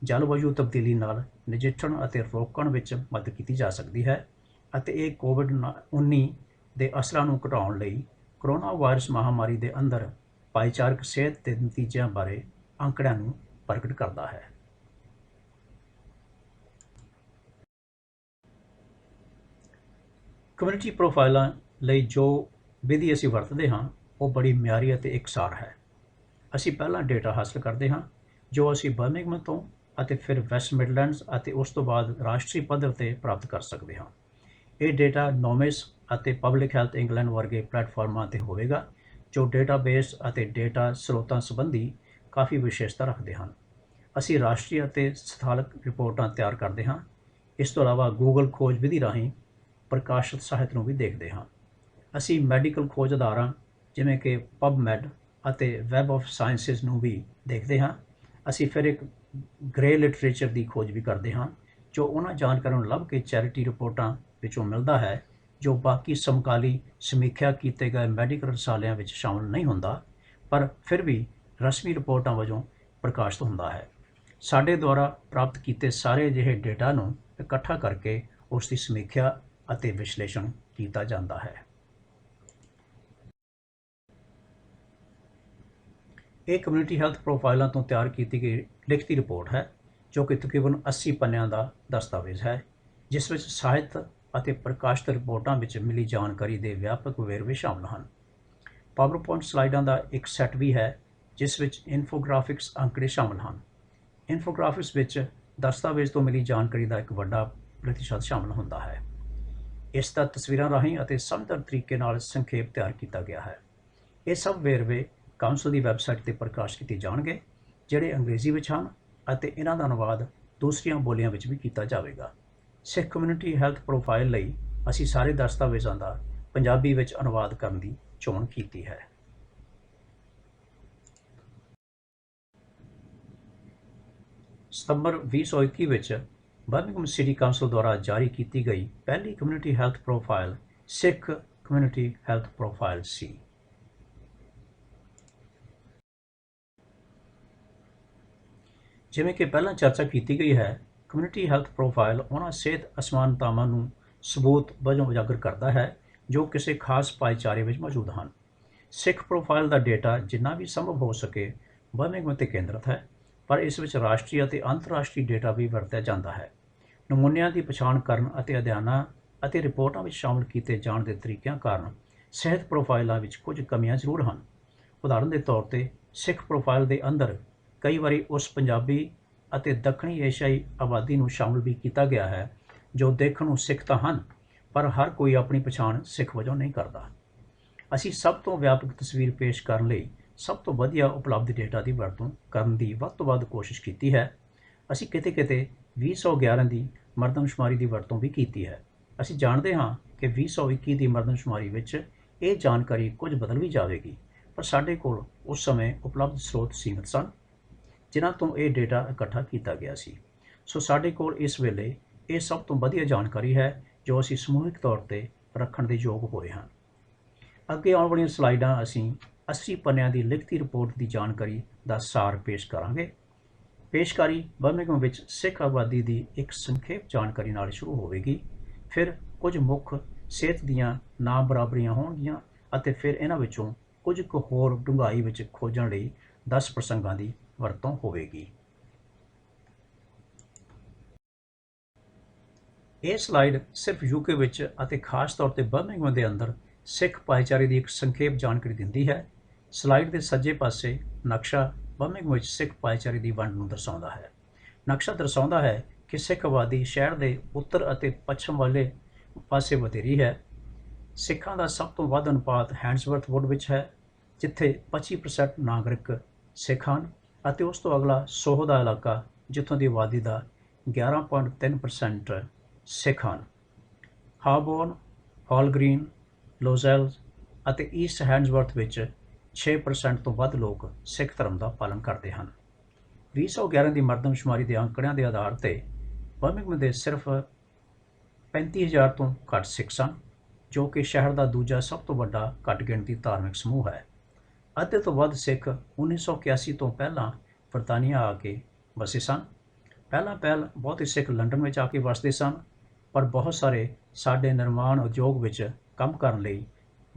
ਜਲਵਾਯੂ ਤਬਦੀਲੀ ਨਾਲ ਨਜਿੱਠਣ ਅਤੇ ਰੋਕਣ ਵਿੱਚ ਮਦਦ ਕੀਤੀ ਜਾ ਸਕਦੀ ਹੈ ਅਤੇ ਇਹ ਕੋਵਿਡ-19 ਦੇ ਅਸਰਾਂ ਨੂੰ ਘਟਾਉਣ ਲਈ ਕੋਰੋਨਾ ਵਾਇਰਸ ਮਹਾਮਾਰੀ ਦੇ ਅੰਦਰ ਭਾਈਚਾਰਕ ਸਿਹਤ ਦੇ ਨਤੀਜਿਆਂ ਬਾਰੇ ਅੰਕੜਿਆਂ ਨੂੰ ਪ੍ਰਗਟ ਕਰਦਾ ਹੈ। ਕਮਿਊਨਿਟੀ ਪ੍ਰੋਫਾਈਲਾਂ ਲਈ ਜੋ ਵਿਧੀ ਅਸੀਂ ਵਰਤਦੇ ਹਾਂ ਉਹ ਬੜੀ ਮਿਆਰੀ ਅਤੇ ਇਕਸਾਰ ਹੈ। ਅਸੀਂ ਪਹਿਲਾਂ ਡੇਟਾ ਹਾਸਲ ਕਰਦੇ ਹਾਂ ਜੋ ਅਸੀਂ ਬਰਮਿੰਘਮ ਤੋਂ ਅਤੇ ਫਿਰ ਵੈਸਟ ਮਿਡਲੈਂਡਸ ਅਤੇ ਉਸ ਤੋਂ ਬਾਅਦ ਰਾਸ਼ਟਰੀ ਪੱਧਰ 'ਤੇ ਪ੍ਰਾਪਤ ਕਰ ਸਕਦੇ ਹਾਂ। ਇਹ ਡੇਟਾ ਨੋਮਿਸ ਅਤੇ ਪਬਲਿਕ ਹੈਲਥ ਇੰਗਲੈਂਡ ਵਰਗੇ ਪਲੇਟਫਾਰਮਾਂ 'ਤੇ ਹੋਵੇਗਾ, ਜੋ ਡੇਟਾਬੇਸ ਅਤੇ ਡੇਟਾ ਸਰੋਤਾਂ ਸੰਬੰਧੀ ਕਾਫੀ ਵਿਸ਼ੇਸ਼ਤਾ ਰੱਖਦੇ ਹਨ। ਅਸੀਂ ਰਾਸ਼ਟਰੀ ਅਤੇ ਸਥਾਨਕ ਰਿਪੋਰਟਾਂ ਤਿਆਰ ਕਰਦੇ ਹਾਂ। ਇਸ ਤੋਂ ਇਲਾਵਾ ਗੂਗਲ ਖੋਜ ਵਿਧੀ ਰਾਹੀਂ ਪ੍ਰਕਾਸ਼ਿਤ ਸਾਹਿਤ ਨੂੰ ਵੀ ਦੇਖਦੇ ਹਾਂ। ਅਸੀਂ ਮੈਡੀਕਲ ਖੋਜ ਅਦਾਰਾਂ ਜਿਵੇਂ ਕਿ ਪਬਮੈਡ, ਅਤੇ ਵੈਬ ਆਫ ਸਾਇੰਸਿਸ ਨੂੰ ਵੀ ਦੇਖਦੇ ਹਾਂ। ਅਸੀਂ ਫਿਰ ਇੱਕ ਗ੍ਰੇ ਲਿਟਰੇਚਰ ਦੀ ਖੋਜ ਵੀ ਕਰਦੇ ਹਾਂ, ਜੋ ਉਹਨਾਂ ਜਾਣਕਾਰੀਆਂ ਨੂੰ ਲੱਭ ਕੇ ਚੈਰਿਟੀ ਰਿਪੋਰਟਾਂ ਵਿੱਚੋਂ ਮਿਲਦਾ ਹੈ ਜੋ ਬਾਕੀ ਸਮਕਾਲੀ ਸਮੀਖਿਆ ਕੀਤੇ ਗਏ ਮੈਡੀਕਲ ਰਸਾਲਿਆਂ ਵਿੱਚ ਸ਼ਾਮਲ ਨਹੀਂ ਹੁੰਦਾ, ਪਰ ਫਿਰ ਵੀ ਰਸਮੀ ਰਿਪੋਰਟਾਂ ਵਜੋਂ ਪ੍ਰਕਾਸ਼ਿਤ ਹੁੰਦਾ ਹੈ। ਸਾਡੇ ਦੁਆਰਾ ਪ੍ਰਾਪਤ ਕੀਤੇ ਸਾਰੇ ਅਜਿਹੇ ਡੇਟਾ ਨੂੰ ਇਕੱਠਾ ਕਰਕੇ ਉਸ ਦੀ ਸਮੀਖਿਆ ਅਤੇ ਵਿਸ਼ਲੇਸ਼ਣ ਕੀਤਾ ਜਾਂਦਾ ਹੈ। ਇਹ ਕਮਿਊਨਿਟੀ ਹੈਲਥ ਪ੍ਰੋਫਾਈਲਾਂ ਤੋਂ ਤਿਆਰ ਕੀਤੀ ਗਈ ਲਿਖਤੀ ਰਿਪੋਰਟ ਹੈ, ਜੋ ਕਿ ਤਕਰੀਬਨ 80 ਪੰਨਿਆਂ ਦਾ ਦਸਤਾਵੇਜ਼ ਹੈ, ਜਿਸ ਵਿੱਚ ਸਾਹਿਤ ਅਤੇ ਪ੍ਰਕਾਸ਼ਿਤ ਰਿਪੋਰਟਾਂ ਵਿੱਚ ਮਿਲੀ ਜਾਣਕਾਰੀ ਦੇ ਵਿਆਪਕ ਵੇਰਵੇ ਸ਼ਾਮਲ ਹਨ। ਪਾਵਰਪੁਆਇੰਟ ਸਲਾਈਡਾਂ ਦਾ ਇੱਕ ਸੈੱਟ ਵੀ ਹੈ, ਜਿਸ ਵਿੱਚ ਇਨਫੋਗ੍ਰਾਫਿਕਸ ਅੰਕੜੇ ਸ਼ਾਮਲ ਹਨ। ਇਨਫੋਗ੍ਰਾਫਿਕਸ ਵਿੱਚ ਦਸਤਾਵੇਜ਼ ਤੋਂ ਮਿਲੀ ਜਾਣਕਾਰੀ ਦਾ ਇੱਕ ਵੱਡਾ ਪ੍ਰਤੀਸ਼ਤ ਸ਼ਾਮਲ ਹੁੰਦਾ ਹੈ। ਇਸ ਦਾ ਤਸਵੀਰਾਂ ਰਾਹੀਂ ਅਤੇ ਸਮਝਦਾਰ ਤਰੀਕੇ ਨਾਲ ਸੰਖੇਪ ਤਿਆਰ ਕੀਤਾ ਗਿਆ ਹੈ। ਇਹ ਸਭ ਵੇਰਵੇ ਕਾਉਂਸਲ ਦੀ ਵੈਬਸਾਈਟ 'ਤੇ ਪ੍ਰਕਾਸ਼ ਕੀਤੇ ਜਾਣਗੇ, ਜਿਹੜੇ ਅੰਗਰੇਜ਼ੀ ਵਿੱਚ ਹਨ, ਅਤੇ ਇਹਨਾਂ ਦਾ ਅਨੁਵਾਦ ਦੂਸਰੀਆਂ ਬੋਲੀਆਂ ਵਿੱਚ ਵੀ ਕੀਤਾ ਜਾਵੇਗਾ। ਸਿੱਖ ਕਮਿਊਨਿਟੀ ਹੈਲਥ ਪ੍ਰੋਫਾਈਲ ਲਈ ਅਸੀਂ ਸਾਰੇ ਦਸਤਾਵੇਜ਼ਾਂ ਦਾ ਪੰਜਾਬੀ ਵਿੱਚ ਅਨੁਵਾਦ ਕਰਨ ਦੀ ਚੋਣ ਕੀਤੀ ਹੈ। ਸਤੰਬਰ 2021 ਵਿੱਚ ਬਰਮਿੰਘਮ ਸਿਟੀ ਕਾਉਂਸਲ ਦੁਆਰਾ ਜਾਰੀ ਕੀਤੀ ਗਈ ਪਹਿਲੀ ਕਮਿਊਨਿਟੀ ਹੈਲਥ ਪ੍ਰੋਫਾਈਲ ਸਿੱਖ ਕਮਿਊਨਿਟੀ ਹੈਲਥ ਪ੍ਰੋਫਾਈਲ ਸੀ। ਜਿਵੇਂ ਕਿ ਪਹਿਲਾਂ ਚਰਚਾ ਕੀਤੀ ਗਈ ਹੈ, ਕਮਿਊਨਿਟੀ ਹੈਲਥ ਪ੍ਰੋਫਾਈਲ ਉਹਨਾਂ ਸਿਹਤ ਅਸਮਾਨਤਾਵਾਂ ਨੂੰ ਸਬੂਤ ਵਜੋਂ ਉਜਾਗਰ ਕਰਦਾ ਹੈ ਜੋ ਕਿਸੇ ਖਾਸ ਭਾਈਚਾਰੇ ਵਿੱਚ ਮੌਜੂਦ ਹਨ। ਸਿੱਖ ਪ੍ਰੋਫਾਈਲ ਦਾ ਡੇਟਾ ਜਿੰਨਾ ਵੀ ਸੰਭਵ ਹੋ ਸਕੇ ਬਰਮਿੰਘਮ 'ਤੇ ਕੇਂਦਰਿਤ ਹੈ, ਪਰ ਇਸ ਵਿੱਚ ਰਾਸ਼ਟਰੀ ਅਤੇ ਅੰਤਰਰਾਸ਼ਟਰੀ ਡੇਟਾ ਵੀ ਵਰਤਿਆ ਜਾਂਦਾ ਹੈ। ਨਮੂਨਿਆਂ ਦੀ ਪਛਾਣ ਕਰਨ ਅਤੇ ਅਧਿਐਨਾਂ ਅਤੇ ਰਿਪੋਰਟਾਂ ਵਿੱਚ ਸ਼ਾਮਲ ਕੀਤੇ ਜਾਣ ਦੇ ਤਰੀਕਿਆਂ ਕਾਰਨ ਸਿਹਤ ਪ੍ਰੋਫਾਈਲਾਂ ਵਿੱਚ ਕੁਝ ਕਮੀਆਂ ਜ਼ਰੂਰ ਹਨ। ਉਦਾਹਰਨ ਦੇ ਤੌਰ 'ਤੇ ਸਿੱਖ ਪ੍ਰੋਫਾਈਲ ਦੇ ਅੰਦਰ ਕਈ ਵਾਰੀ ਉਸ ਪੰਜਾਬੀ ਅਤੇ ਦੱਖਣੀ ਏਸ਼ੀਆਈ ਆਬਾਦੀ ਨੂੰ ਸ਼ਾਮਲ ਵੀ ਕੀਤਾ ਗਿਆ ਹੈ ਜੋ ਦੇਖਣ ਨੂੰ ਸਿੱਖ ਤਾਂ ਹਨ, ਪਰ ਹਰ ਕੋਈ ਆਪਣੀ ਪਛਾਣ ਸਿੱਖ ਵਜੋਂ ਨਹੀਂ ਕਰਦਾ। ਅਸੀਂ ਸਭ ਤੋਂ ਵਿਆਪਕ ਤਸਵੀਰ ਪੇਸ਼ ਕਰਨ ਲਈ ਸਭ ਤੋਂ ਵਧੀਆ ਉਪਲਬਧ ਡੇਟਾ ਦੀ ਵਰਤੋਂ ਕਰਨ ਦੀ ਵੱਧ ਤੋਂ ਵੱਧ ਕੋਸ਼ਿਸ਼ ਕੀਤੀ ਹੈ। ਅਸੀਂ ਕਿਤੇ 2011 ਦੀ ਮਰਦਮਸ਼ੁਮਾਰੀ ਦੀ ਵਰਤੋਂ ਵੀ ਕੀਤੀ ਹੈ। ਅਸੀਂ ਜਾਣਦੇ ਹਾਂ ਕਿ 2021 ਦੀ ਮਰਦਮਸ਼ੁਮਾਰੀ ਵਿੱਚ ਇਹ ਜਾਣਕਾਰੀ ਕੁਝ ਬਦਲ ਵੀ ਜਾਵੇਗੀ, ਪਰ ਸਾਡੇ ਕੋਲ ਉਸ ਸਮੇਂ ਉਪਲਬਧ ਸਰੋਤ ਸੀਮਿਤ ਸਨ ਜਿਨ੍ਹਾਂ ਤੋਂ ਇਹ ਡੇਟਾ ਇਕੱਠਾ ਕੀਤਾ ਗਿਆ ਸੀ। ਸੋ ਸਾਡੇ ਕੋਲ ਇਸ ਵੇਲੇ ਇਹ ਸਭ ਤੋਂ ਵਧੀਆ ਜਾਣਕਾਰੀ ਹੈ ਜੋ ਅਸੀਂ ਸਮੂਹਿਕ ਤੌਰ 'ਤੇ ਰੱਖਣ ਦੇ ਯੋਗ ਹੋਏ ਹਾਂ। ਅੱਗੇ ਆਉਣ ਵਾਲੀਆਂ ਸਲਾਈਡਾਂ ਅਸੀਂ 80 ਪੰਨਿਆਂ ਦੀ ਲਿਖਤੀ ਰਿਪੋਰਟ ਦੀ ਜਾਣਕਾਰੀ ਦਾ ਸਾਰ ਪੇਸ਼ ਕਰਾਂਗੇ। ਪੇਸ਼ਕਾਰੀ ਬਰਮਿੰਘਮ ਵਿੱਚ ਸਿੱਖ ਆਬਾਦੀ ਦੀ ਇੱਕ ਸੰਖੇਪ ਜਾਣਕਾਰੀ ਨਾਲ ਸ਼ੁਰੂ ਹੋਵੇਗੀ, ਫਿਰ ਕੁਝ ਮੁੱਖ ਸਿਹਤ ਦੀਆਂ ਨਾ ਬਰਾਬਰੀਆਂ ਹੋਣਗੀਆਂ ਅਤੇ ਫਿਰ ਇਹਨਾਂ ਵਿੱਚੋਂ ਕੁਝ ਕੁ ਹੋਰ ਡੂੰਘਾਈ ਵਿੱਚ ਖੋਜਣ ਲਈ 10 ਪ੍ਰਸੰਗਾਂ ਦੀ ਵਰਤੋਂ ਹੋਵੇਗੀ। ਇਹ ਸਲਾਈਡ ਸਿਰਫ ਯੂਕੇ ਵਿੱਚ ਅਤੇ ਖਾਸ ਤੌਰ 'ਤੇ ਬਰਮਿੰਘਮ ਦੇ ਅੰਦਰ ਸਿੱਖ ਭਾਈਚਾਰੇ ਦੀ ਇੱਕ ਸੰਖੇਪ ਜਾਣਕਾਰੀ ਦਿੰਦੀ ਹੈ। ਸਲਾਈਡ ਦੇ ਸੱਜੇ ਪਾਸੇ ਨਕਸ਼ਾ ਬਰਮਿੰਘਮ ਵਿੱਚ ਸਿੱਖ ਭਾਈਚਾਰੇ ਦੀ ਵੰਡ ਨੂੰ ਦਰਸਾਉਂਦਾ ਹੈ। ਨਕਸ਼ਾ ਦਰਸਾਉਂਦਾ ਹੈ ਕਿ ਸਿੱਖ ਆਬਾਦੀ ਸ਼ਹਿਰ ਦੇ ਉੱਤਰ ਅਤੇ ਪੱਛਮ ਵਾਲੇ ਪਾਸੇ ਵਧੇਰੀ ਹੈ। ਸਿੱਖਾਂ ਦਾ ਸਭ ਤੋਂ ਵੱਧ ਅਨੁਪਾਤ ਹੈਂਡਸਵਰਥ ਵੁੱਡ ਵਿੱਚ ਹੈ, ਜਿੱਥੇ 25% ਨਾਗਰਿਕ ਸਿੱਖ ਹਨ, ਅਤੇ ਉਸ ਤੋਂ ਅਗਲਾ ਸੋਹੋ ਦਾ ਇਲਾਕਾ, ਜਿੱਥੋਂ ਦੀ ਆਬਾਦੀ ਦਾ 11.3% ਸਿੱਖ ਹਨ। ਹਾਬੋਰਨ, ਹਾਲ ਗ੍ਰੀਨ, ਲੋਜ਼ੈਲਜ਼ ਅਤੇ ਈਸਟ ਹੈਂਡਸਵਰਥ ਵਿੱਚ 6% ਤੋਂ ਵੱਧ ਲੋਕ ਸਿੱਖ ਧਰਮ ਦਾ ਪਾਲਣ ਕਰਦੇ ਹਨ। 2011 ਦੀ ਮਰਦਮਸ਼ੁਮਾਰੀ ਦੇ ਅੰਕੜਿਆਂ ਦੇ ਆਧਾਰ 'ਤੇ ਬਰਮਿੰਘਮ ਦੇ ਸਿਰਫ 35,000 ਤੋਂ ਘੱਟ ਸਿੱਖ ਸਨ, ਜੋ ਕਿ ਸ਼ਹਿਰ ਦਾ ਦੂਜਾ ਸਭ ਤੋਂ ਵੱਡਾ ਘੱਟ ਗਿਣਤੀ ਧਾਰਮਿਕ ਸਮੂਹ ਹੈ। ਅੱਧੇ ਤੋਂ ਵੱਧ ਸਿੱਖ 1981 ਤੋਂ ਪਹਿਲਾਂ ਬਰਤਾਨੀਆ ਆ ਕੇ ਵਸੇ ਸਨ। ਪਹਿਲ ਬਹੁਤੇ ਸਿੱਖ ਲੰਡਨ ਵਿੱਚ ਆ ਕੇ ਵਸਦੇ ਸਨ, ਪਰ ਬਹੁਤ ਸਾਰੇ ਸਾਡੇ ਨਿਰਮਾਣ ਉਦਯੋਗ ਵਿੱਚ ਕੰਮ ਕਰਨ ਲਈ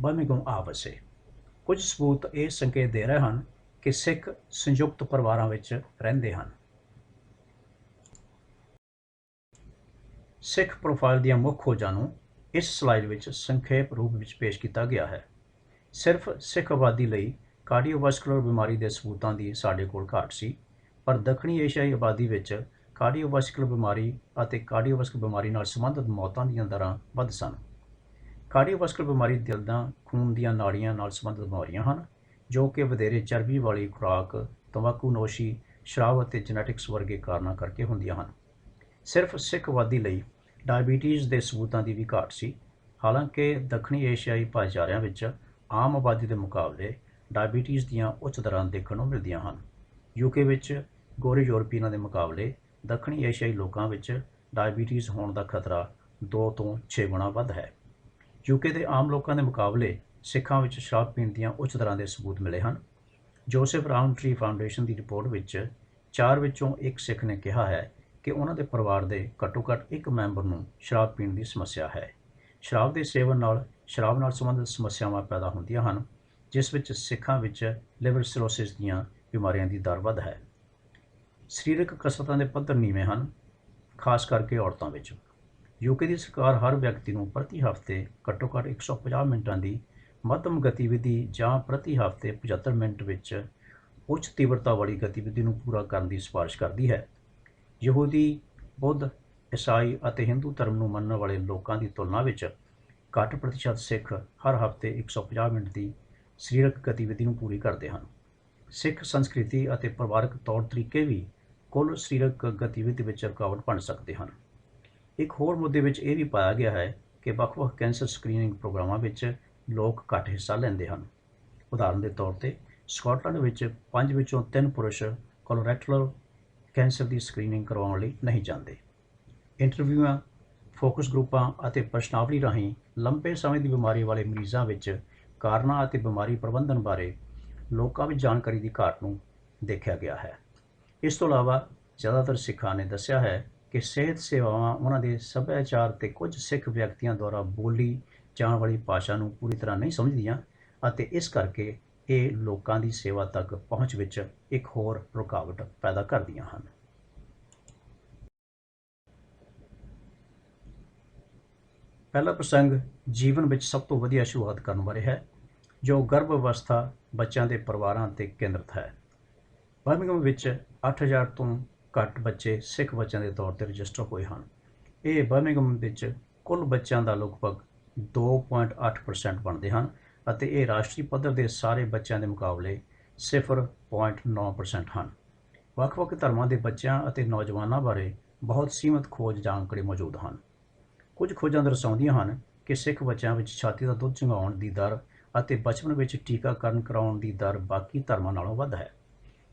ਬਰਮਿੰਘਮ ਆ ਵਸੇ। ਕੁਝ ਸਬੂਤ ਇਹ ਸੰਕੇਤ ਦੇ ਰਹੇ ਹਨ ਕਿ ਸਿੱਖ ਸੰਯੁਕਤ ਪਰਿਵਾਰਾਂ ਵਿੱਚ ਰਹਿੰਦੇ ਹਨ। ਸਿੱਖ ਪ੍ਰੋਫਾਈਲ ਦੀਆਂ ਮੁੱਖ ਖੋਜਾਂ ਨੂੰ ਇਸ ਸਲਾਈਡ ਵਿੱਚ ਸੰਖੇਪ ਰੂਪ ਵਿੱਚ ਪੇਸ਼ ਕੀਤਾ ਗਿਆ ਹੈ। ਸਿਰਫ ਸਿੱਖ ਆਬਾਦੀ ਲਈ ਕਾਰਡੀਓਵਾਸਕੂਲਰ ਬਿਮਾਰੀ ਦੇ ਸਬੂਤਾਂ ਦੀ ਸਾਡੇ ਕੋਲ ਘਾਟ ਸੀ, ਪਰ ਦੱਖਣੀ ਏਸ਼ੀਆਈ ਆਬਾਦੀ ਵਿੱਚ ਕਾਰਡੀਓਵਾਸਕੂਲਰ ਬਿਮਾਰੀ ਅਤੇ ਕਾਰਡੀਓਵਾਸਕੂਲਰ ਬਿਮਾਰੀ ਨਾਲ ਸੰਬੰਧਿਤ ਮੌਤਾਂ ਦੀਆਂ ਦਰਾਂ ਵੱਧ ਸਨ। ਕਾਰਡੀਓਵਾਸਕੂਲਰ ਬਿਮਾਰੀ ਦਿਲ ਦੀਆਂ ਖੂਨ ਦੀਆਂ ਨਾੜੀਆਂ ਨਾਲ ਸੰਬੰਧਿਤ ਬਿਮਾਰੀਆਂ ਹਨ, ਜੋ ਕਿ ਵਧੇਰੇ ਚਰਬੀ ਵਾਲੀ ਖੁਰਾਕ, ਤੰਬਾਕੂਨੋਸ਼ੀ, ਸ਼ਰਾਬ ਅਤੇ ਜੈਨੇਟਿਕਸ ਵਰਗੇ ਕਾਰਨਾਂ ਕਰਕੇ ਹੁੰਦੀਆਂ ਹਨ। ਸਿਰਫ ਸਿੱਖ ਆਬਾਦੀ ਲਈ ਡਾਇਬੀਟੀਜ਼ ਦੇ ਸਬੂਤਾਂ ਦੀ ਵੀ ਘਾਟ ਸੀ, ਹਾਲਾਂਕਿ ਦੱਖਣੀ ਏਸ਼ੀਆਈ ਭਾਈਚਾਰਿਆਂ ਵਿੱਚ ਆਮ ਆਬਾਦੀ ਦੇ ਮੁਕਾਬਲੇ ਡਾਇਬੀਟੀਜ਼ ਦੀਆਂ ਉੱਚ ਦਰਾਂ ਦੇਖਣ ਨੂੰ ਮਿਲਦੀਆਂ ਹਨ। ਯੂਕੇ ਵਿੱਚ ਗੋਰੇ ਯੂਰਪੀਅਨਾਂ ਦੇ ਮੁਕਾਬਲੇ ਦੱਖਣੀ ਏਸ਼ੀਆਈ ਲੋਕਾਂ ਵਿੱਚ ਡਾਇਬੀਟੀਜ਼ ਹੋਣ ਦਾ ਖਤਰਾ 2 ਤੋਂ 6 ਗੁਣਾ ਵੱਧ ਹੈ। ਯੂਕੇ ਦੇ ਆਮ ਲੋਕਾਂ ਦੇ ਮੁਕਾਬਲੇ ਸਿੱਖਾਂ ਵਿੱਚ ਸ਼ਰਾਬ ਪੀਣ ਦੀਆਂ ਉੱਚ ਦਰਾਂ ਦੇ ਸਬੂਤ ਮਿਲੇ ਹਨ। ਜੋਸੇਫ ਰਾਊਂਡਟਰੀ ਫਾਊਂਡੇਸ਼ਨ ਦੀ ਰਿਪੋਰਟ ਵਿੱਚ 4 ਵਿੱਚੋਂ 1 ਸਿੱਖ ਨੇ ਕਿਹਾ ਹੈ ਕਿ ਉਹਨਾਂ ਦੇ ਪਰਿਵਾਰ ਦੇ ਘੱਟੋ-ਘੱਟ ਇੱਕ ਮੈਂਬਰ ਨੂੰ ਸ਼ਰਾਬ ਪੀਣ ਦੀ ਸਮੱਸਿਆ ਹੈ। ਸ਼ਰਾਬ ਦੇ ਸੇਵਨ ਨਾਲ ਸ਼ਰਾਬ ਨਾਲ ਸੰਬੰਧਿਤ ਸਮੱਸਿਆਵਾਂ ਪੈਦਾ ਹੁੰਦੀਆਂ ਹਨ, ਜਿਸ ਵਿੱਚ ਸਿੱਖਾਂ ਵਿੱਚ ਲਿਵਰ ਸਿਰੋਸਿਸ ਦੀਆਂ ਬਿਮਾਰੀਆਂ ਦੀ ਦਰ ਵੱਧ ਹੈ। ਸਰੀਰਕ ਕਸਰਤਾਂ ਦੇ ਪੱਧਰ ਨੀਵੇਂ ਹਨ, ਖਾਸ ਕਰਕੇ ਔਰਤਾਂ ਵਿੱਚ। ਯੂਕੇ ਦੀ ਸਰਕਾਰ ਹਰ ਵਿਅਕਤੀ ਨੂੰ ਪ੍ਰਤੀ ਹਫ਼ਤੇ ਘੱਟੋ-ਘੱਟ 150 ਮਿੰਟਾਂ ਦੀ ਮੱਧਮ ਗਤੀਵਿਧੀ ਜਾਂ ਪ੍ਰਤੀ ਹਫ਼ਤੇ 75 ਮਿੰਟ ਵਿੱਚ ਉੱਚ ਤੀਬਰਤਾ ਵਾਲੀ ਗਤੀਵਿਧੀ ਨੂੰ ਪੂਰਾ ਕਰਨ ਦੀ ਸਿਫਾਰਸ਼ ਕਰਦੀ ਹੈ। ਯਹੂਦੀ, ਬੁੱਧ, ਈਸਾਈ ਅਤੇ ਹਿੰਦੂ ਧਰਮ ਨੂੰ ਮੰਨਣ ਵਾਲੇ ਲੋਕਾਂ ਦੀ ਤੁਲਨਾ ਵਿੱਚ ਘੱਟ ਪ੍ਰਤੀਸ਼ਤ ਸਿੱਖ ਹਰ ਹਫ਼ਤੇ 150 ਮਿੰਟ ਦੀ ਸਰੀਰਕ ਗਤੀਵਿਧੀ ਨੂੰ ਪੂਰੀ ਕਰਦੇ ਹਨ। ਸਿੱਖ ਸੰਸਕ੍ਰਿਤੀ ਅਤੇ ਪਰਿਵਾਰਕ ਤੌਰ ਤਰੀਕੇ ਵੀ ਕੁੱਲ ਸਰੀਰਕ ਗਤੀਵਿਧੀ ਵਿੱਚ ਰੁਕਾਵਟ ਬਣ ਸਕਦੇ ਹਨ। ਇੱਕ ਹੋਰ ਮੁੱਦੇ ਵਿੱਚ ਇਹ ਵੀ ਪਾਇਆ ਗਿਆ ਹੈ ਕਿ ਵੱਖ-ਵੱਖ ਕੈਂਸਰ ਸਕਰੀਨਿੰਗ ਪ੍ਰੋਗਰਾਮਾਂ ਵਿੱਚ ਲੋਕ ਘੱਟ ਹਿੱਸਾ ਲੈਂਦੇ ਹਨ। ਉਦਾਹਰਨ ਦੇ ਤੌਰ 'ਤੇ ਸਕਾਟਲੈਂਡ ਵਿੱਚ 5 ਵਿੱਚੋਂ 3 ਪੁਰਸ਼ ਕੋਲੋਰੈਕਟਲ ਕੈਂਸਰ ਦੀ ਸਕਰੀਨਿੰਗ ਕਰਵਾਉਣ ਲਈ ਨਹੀਂ ਜਾਂਦੇ। ਇੰਟਰਵਿਊਆਂ, ਫੋਕਸ ਗਰੁੱਪਾਂ ਅਤੇ ਪ੍ਰਸ਼ਨਾਵਲੀ ਰਾਹੀਂ ਲੰਬੇ ਸਮੇਂ ਦੀ ਬਿਮਾਰੀ ਵਾਲੇ ਮਰੀਜ਼ਾਂ ਵਿੱਚ ਕਾਰਨਾਂ ਅਤੇ ਬਿਮਾਰੀ ਪ੍ਰਬੰਧਨ ਬਾਰੇ ਲੋਕਾਂ ਵਿੱਚ ਜਾਣਕਾਰੀ ਦੀ ਘਾਟ ਨੂੰ ਦੇਖਿਆ ਗਿਆ ਹੈ। ਇਸ ਤੋਂ ਇਲਾਵਾ ਜ਼ਿਆਦਾਤਰ ਸਿੱਖਾਂ ਨੇ ਦੱਸਿਆ ਹੈ ਕਿ ਸਿਹਤ ਸੇਵਾਵਾਂ ਉਹਨਾਂ ਦੇ ਸੱਭਿਆਚਾਰ ਅਤੇ ਕੁਝ ਸਿੱਖ ਵਿਅਕਤੀਆਂ ਦੁਆਰਾ ਬੋਲੀ ਜਾਣ ਵਾਲੀ ਭਾਸ਼ਾ ਨੂੰ ਪੂਰੀ ਤਰ੍ਹਾਂ ਨਹੀਂ ਸਮਝਦੀਆਂ ਅਤੇ ਇਸ ਕਰਕੇ ਇਹ ਲੋਕਾਂ ਦੀ ਸੇਵਾ ਤੱਕ ਪਹੁੰਚ ਵਿੱਚ ਇੱਕ ਹੋਰ ਰੁਕਾਵਟ ਪੈਦਾ ਕਰਦੀਆਂ ਹਨ। ਪਹਿਲਾ ਪ੍ਰਸੰਗ ਜੀਵਨ ਵਿੱਚ ਸਭ ਤੋਂ ਵਧੀਆ ਸ਼ੁਰੂਆਤ ਕਰਨ ਬਾਰੇ ਹੈ, ਜੋ ਗਰਭ ਅਵਸਥਾ ਬੱਚਿਆਂ ਦੇ ਪਰਿਵਾਰਾਂ 'ਤੇ ਕੇਂਦਰਿਤ ਹੈ। ਬਰਮਿੰਘਮ ਵਿੱਚ 8000 ਤੋਂ ਘੱਟ ਬੱਚੇ ਸਿੱਖ ਬੱਚਿਆਂ ਦੇ ਤੌਰ 'ਤੇ ਰਜਿਸਟਰ ਹੋਏ ਹਨ। ਇਹ ਬਰਮਿੰਘਮ ਵਿੱਚ ਕੁੱਲ ਬੱਚਿਆਂ ਦਾ ਲਗਭਗ 2.8% ਬਣਦੇ ਹਨ ਅਤੇ ਇਹ ਰਾਸ਼ਟਰੀ ਪੱਧਰ ਦੇ ਸਾਰੇ ਬੱਚਿਆਂ ਦੇ ਮੁਕਾਬਲੇ 0.9% ਹਨ। ਵੱਖ-ਵੱਖ ਧਰਮਾਂ ਦੇ ਬੱਚਿਆਂ ਅਤੇ ਨੌਜਵਾਨਾਂ ਬਾਰੇ ਬਹੁਤ ਸੀਮਤ ਖੋਜ ਜਾਂ ਅੰਕੜੇ ਮੌਜੂਦ ਹਨ। ਕੁਝ ਖੋਜਾਂ ਦਰਸਾਉਂਦੀਆਂ ਹਨ ਕਿ ਸਿੱਖ ਬੱਚਿਆਂ ਵਿੱਚ ਛਾਤੀ ਦਾ ਦੁੱਧ ਚੁੰਘਾਉਣ ਦੀ ਦਰ ਅਤੇ ਬਚਪਨ ਵਿੱਚ ਟੀਕਾਕਰਨ ਕਰਾਉਣ ਦੀ ਦਰ ਬਾਕੀ ਧਰਮਾਂ ਨਾਲੋਂ ਵੱਧ ਹੈ।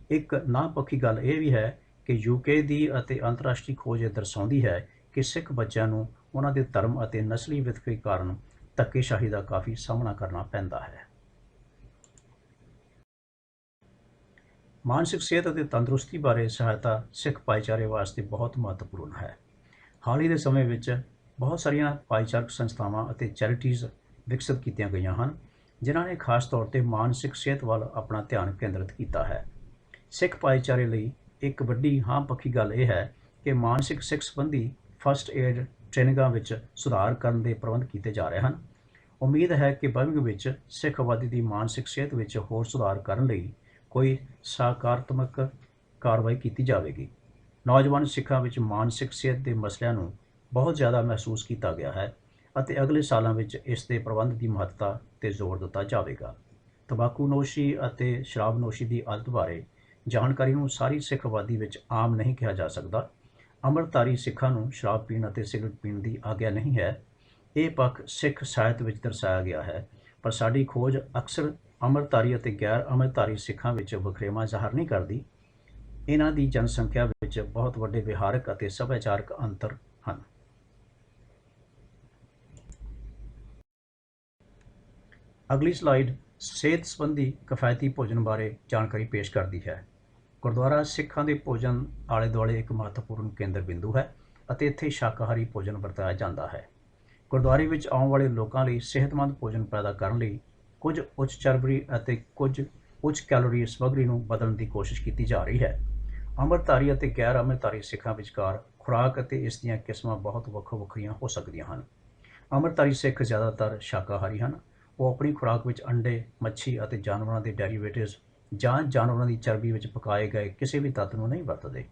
ਇੱਕ ਨਾਪੱਖੀ ਗੱਲ ਇਹ ਵੀ ਹੈ ਕਿ ਯੂਕੇ ਦੀ ਅਤੇ ਅੰਤਰਰਾਸ਼ਟਰੀ ਖੋਜ ਇਹ ਦਰਸਾਉਂਦੀ ਹੈ ਕਿ ਸਿੱਖ ਬੱਚਿਆਂ ਨੂੰ ਉਹਨਾਂ ਦੇ ਧਰਮ ਅਤੇ ਨਸਲੀ ਵਿਤਕਰੇ ਕਾਰਨ ਧੱਕੇਸ਼ਾਹੀ ਦਾ ਕਾਫੀ ਸਾਹਮਣਾ ਕਰਨਾ ਪੈਂਦਾ ਹੈ। ਮਾਨਸਿਕ ਸਿਹਤ ਅਤੇ ਤੰਦਰੁਸਤੀ ਬਾਰੇ ਸਹਾਇਤਾ ਸਿੱਖ ਭਾਈਚਾਰੇ ਵਾਸਤੇ ਬਹੁਤ ਮਹੱਤਵਪੂਰਨ ਹੈ। ਹਾਲ ਹੀ ਦੇ ਸਮੇਂ ਵਿੱਚ ਬਹੁਤ ਸਾਰੀਆਂ ਭਾਈਚਾਰਕ ਸੰਸਥਾਵਾਂ ਅਤੇ ਚੈਰਿਟੀਜ਼ ਵਿਕਸਿਤ ਕੀਤੀਆਂ ਗਈਆਂ ਹਨ, ਜਿਨ੍ਹਾਂ ਨੇ ਖਾਸ ਤੌਰ 'ਤੇ ਮਾਨਸਿਕ ਸਿਹਤ ਵੱਲ ਆਪਣਾ ਧਿਆਨ ਕੇਂਦਰਿਤ ਕੀਤਾ ਹੈ। ਸਿੱਖ ਭਾਈਚਾਰੇ ਲਈ ਇੱਕ ਵੱਡੀ ਹਾਂ ਪੱਖੀ ਗੱਲ ਇਹ ਹੈ ਕਿ ਮਾਨਸਿਕ ਸਿੱਖ ਸੰਬੰਧੀ ਫਸਟ ਏਡ ਟ੍ਰੇਨਿੰਗਾਂ ਵਿੱਚ ਸੁਧਾਰ ਕਰਨ ਦੇ ਪ੍ਰਬੰਧ ਕੀਤੇ ਜਾ ਰਹੇ ਹਨ। ਉਮੀਦ ਹੈ ਕਿ ਬਰਮਿੰਘਮ ਵਿੱਚ ਸਿੱਖ ਆਬਾਦੀ ਦੀ ਮਾਨਸਿਕ ਸਿਹਤ ਵਿੱਚ ਹੋਰ ਸੁਧਾਰ ਕਰਨ ਲਈ ਕੋਈ ਸਕਾਰਾਤਮਕ ਕਾਰਵਾਈ ਕੀਤੀ ਜਾਵੇਗੀ। ਨੌਜਵਾਨ ਸਿੱਖਾਂ ਵਿੱਚ ਮਾਨਸਿਕ ਸਿਹਤ ਦੇ ਮਸਲਿਆਂ ਨੂੰ ਬਹੁਤ ਜ਼ਿਆਦਾ ਮਹਿਸੂਸ ਕੀਤਾ ਗਿਆ ਹੈ ਅਤੇ ਅਗਲੇ ਸਾਲਾਂ ਵਿੱਚ ਇਸ ਦੇ ਪ੍ਰਬੰਧ ਦੀ ਮਹੱਤਤਾ 'ਤੇ ਜ਼ੋਰ ਦਿੱਤਾ ਜਾਵੇਗਾ। ਤੰਬਾਕੂਨੋਸ਼ੀ ਅਤੇ ਸ਼ਰਾਬਨੋਸ਼ੀ ਦੀ ਆਦਤ ਬਾਰੇ ਜਾਣਕਾਰੀ ਨੂੰ ਸਾਰੀ ਸਿੱਖ ਆਬਾਦੀ ਵਿੱਚ ਆਮ ਨਹੀਂ ਕਿਹਾ ਜਾ ਸਕਦਾ। ਅੰਮ੍ਰਿਤਧਾਰੀ ਸਿੱਖਾਂ ਨੂੰ ਸ਼ਰਾਬ ਪੀਣ ਅਤੇ ਸਿਗਰਟ ਪੀਣ ਦੀ ਆਗਿਆ ਨਹੀਂ ਹੈ। ਇਹ ਪੱਖ ਸਿੱਖ ਸਾਹਿਤ ਵਿੱਚ ਦਰਸਾਇਆ ਗਿਆ ਹੈ, ਪਰ ਸਾਡੀ ਖੋਜ ਅਕਸਰ ਅੰਮ੍ਰਿਤਧਾਰੀ ਅਤੇ ਗੈਰ ਅੰਮ੍ਰਿਤਧਾਰੀ ਸਿੱਖਾਂ ਵਿੱਚ ਵਖਰੇਵਾਂ ਜ਼ਾਹਰ ਨਹੀਂ ਕਰਦੀ। ਇਹਨਾਂ ਦੀ ਜਨਸੰਖਿਆ ਵਿੱਚ ਬਹੁਤ ਵੱਡੇ ਵਿਹਾਰਕ ਅਤੇ ਸੱਭਿਆਚਾਰਕ ਅੰਤਰ ਹਨ। ਅਗਲੀ ਸਲਾਈਡ ਸਿਹਤ ਸੰਬੰਧੀ ਕਿਫਾਇਤੀ ਭੋਜਨ ਬਾਰੇ ਜਾਣਕਾਰੀ ਪੇਸ਼ ਕਰਦੀ ਹੈ। ਗੁਰਦੁਆਰਾ ਸਿੱਖਾਂ ਦੇ ਭੋਜਨ ਆਲੇ ਦੁਆਲੇ ਇੱਕ ਮਹੱਤਵਪੂਰਨ ਕੇਂਦਰ ਬਿੰਦੂ ਹੈ ਅਤੇ ਇੱਥੇ ਸ਼ਾਕਾਹਾਰੀ ਭੋਜਨ ਵਰਤਾਇਆ ਜਾਂਦਾ ਹੈ। ਗੁਰਦੁਆਰੇ ਵਿੱਚ ਆਉਣ ਵਾਲੇ ਲੋਕਾਂ ਲਈ ਸਿਹਤਮੰਦ ਭੋਜਨ ਪੈਦਾ ਕਰਨ ਲਈ ਕੁਝ ਉੱਚ ਚਰਬੀ ਅਤੇ ਕੁਝ ਉੱਚ ਕੈਲੋਰੀ ਸਮੱਗਰੀ ਨੂੰ ਬਦਲਣ ਦੀ ਕੋਸ਼ਿਸ਼ ਕੀਤੀ ਜਾ ਰਹੀ ਹੈ। ਅੰਮ੍ਰਿਤਧਾਰੀ ਅਤੇ ਗੈਰ ਅੰਮ੍ਰਿਤਧਾਰੀ ਸਿੱਖਾਂ ਵਿਚਕਾਰ ਖੁਰਾਕ ਅਤੇ ਇਸ ਦੀਆਂ ਕਿਸਮਾਂ ਬਹੁਤ ਵੱਖੋ ਵੱਖਰੀਆਂ ਹੋ ਸਕਦੀਆਂ ਹਨ। ਅੰਮ੍ਰਿਤਧਾਰੀ ਸਿੱਖ ਜ਼ਿਆਦਾਤਰ ਸ਼ਾਕਾਹਾਰੀ ਹਨ। ਉਹ ਆਪਣੀ ਖੁਰਾਕ ਵਿੱਚ ਅੰਡੇ, ਮੱਛੀ ਅਤੇ ਜਾਨਵਰਾਂ ਦੇ ਡੈਰੀਵੇਟਿਵਜ਼ ਜਾਂ ਜਾਨਵਰਾਂ ਦੀ ਚਰਬੀ ਵਿੱਚ ਪਕਾਏ ਗਏ ਕਿਸੇ ਵੀ ਤੱਤ ਨੂੰ ਨਹੀਂ ਵਰਤਦੇ।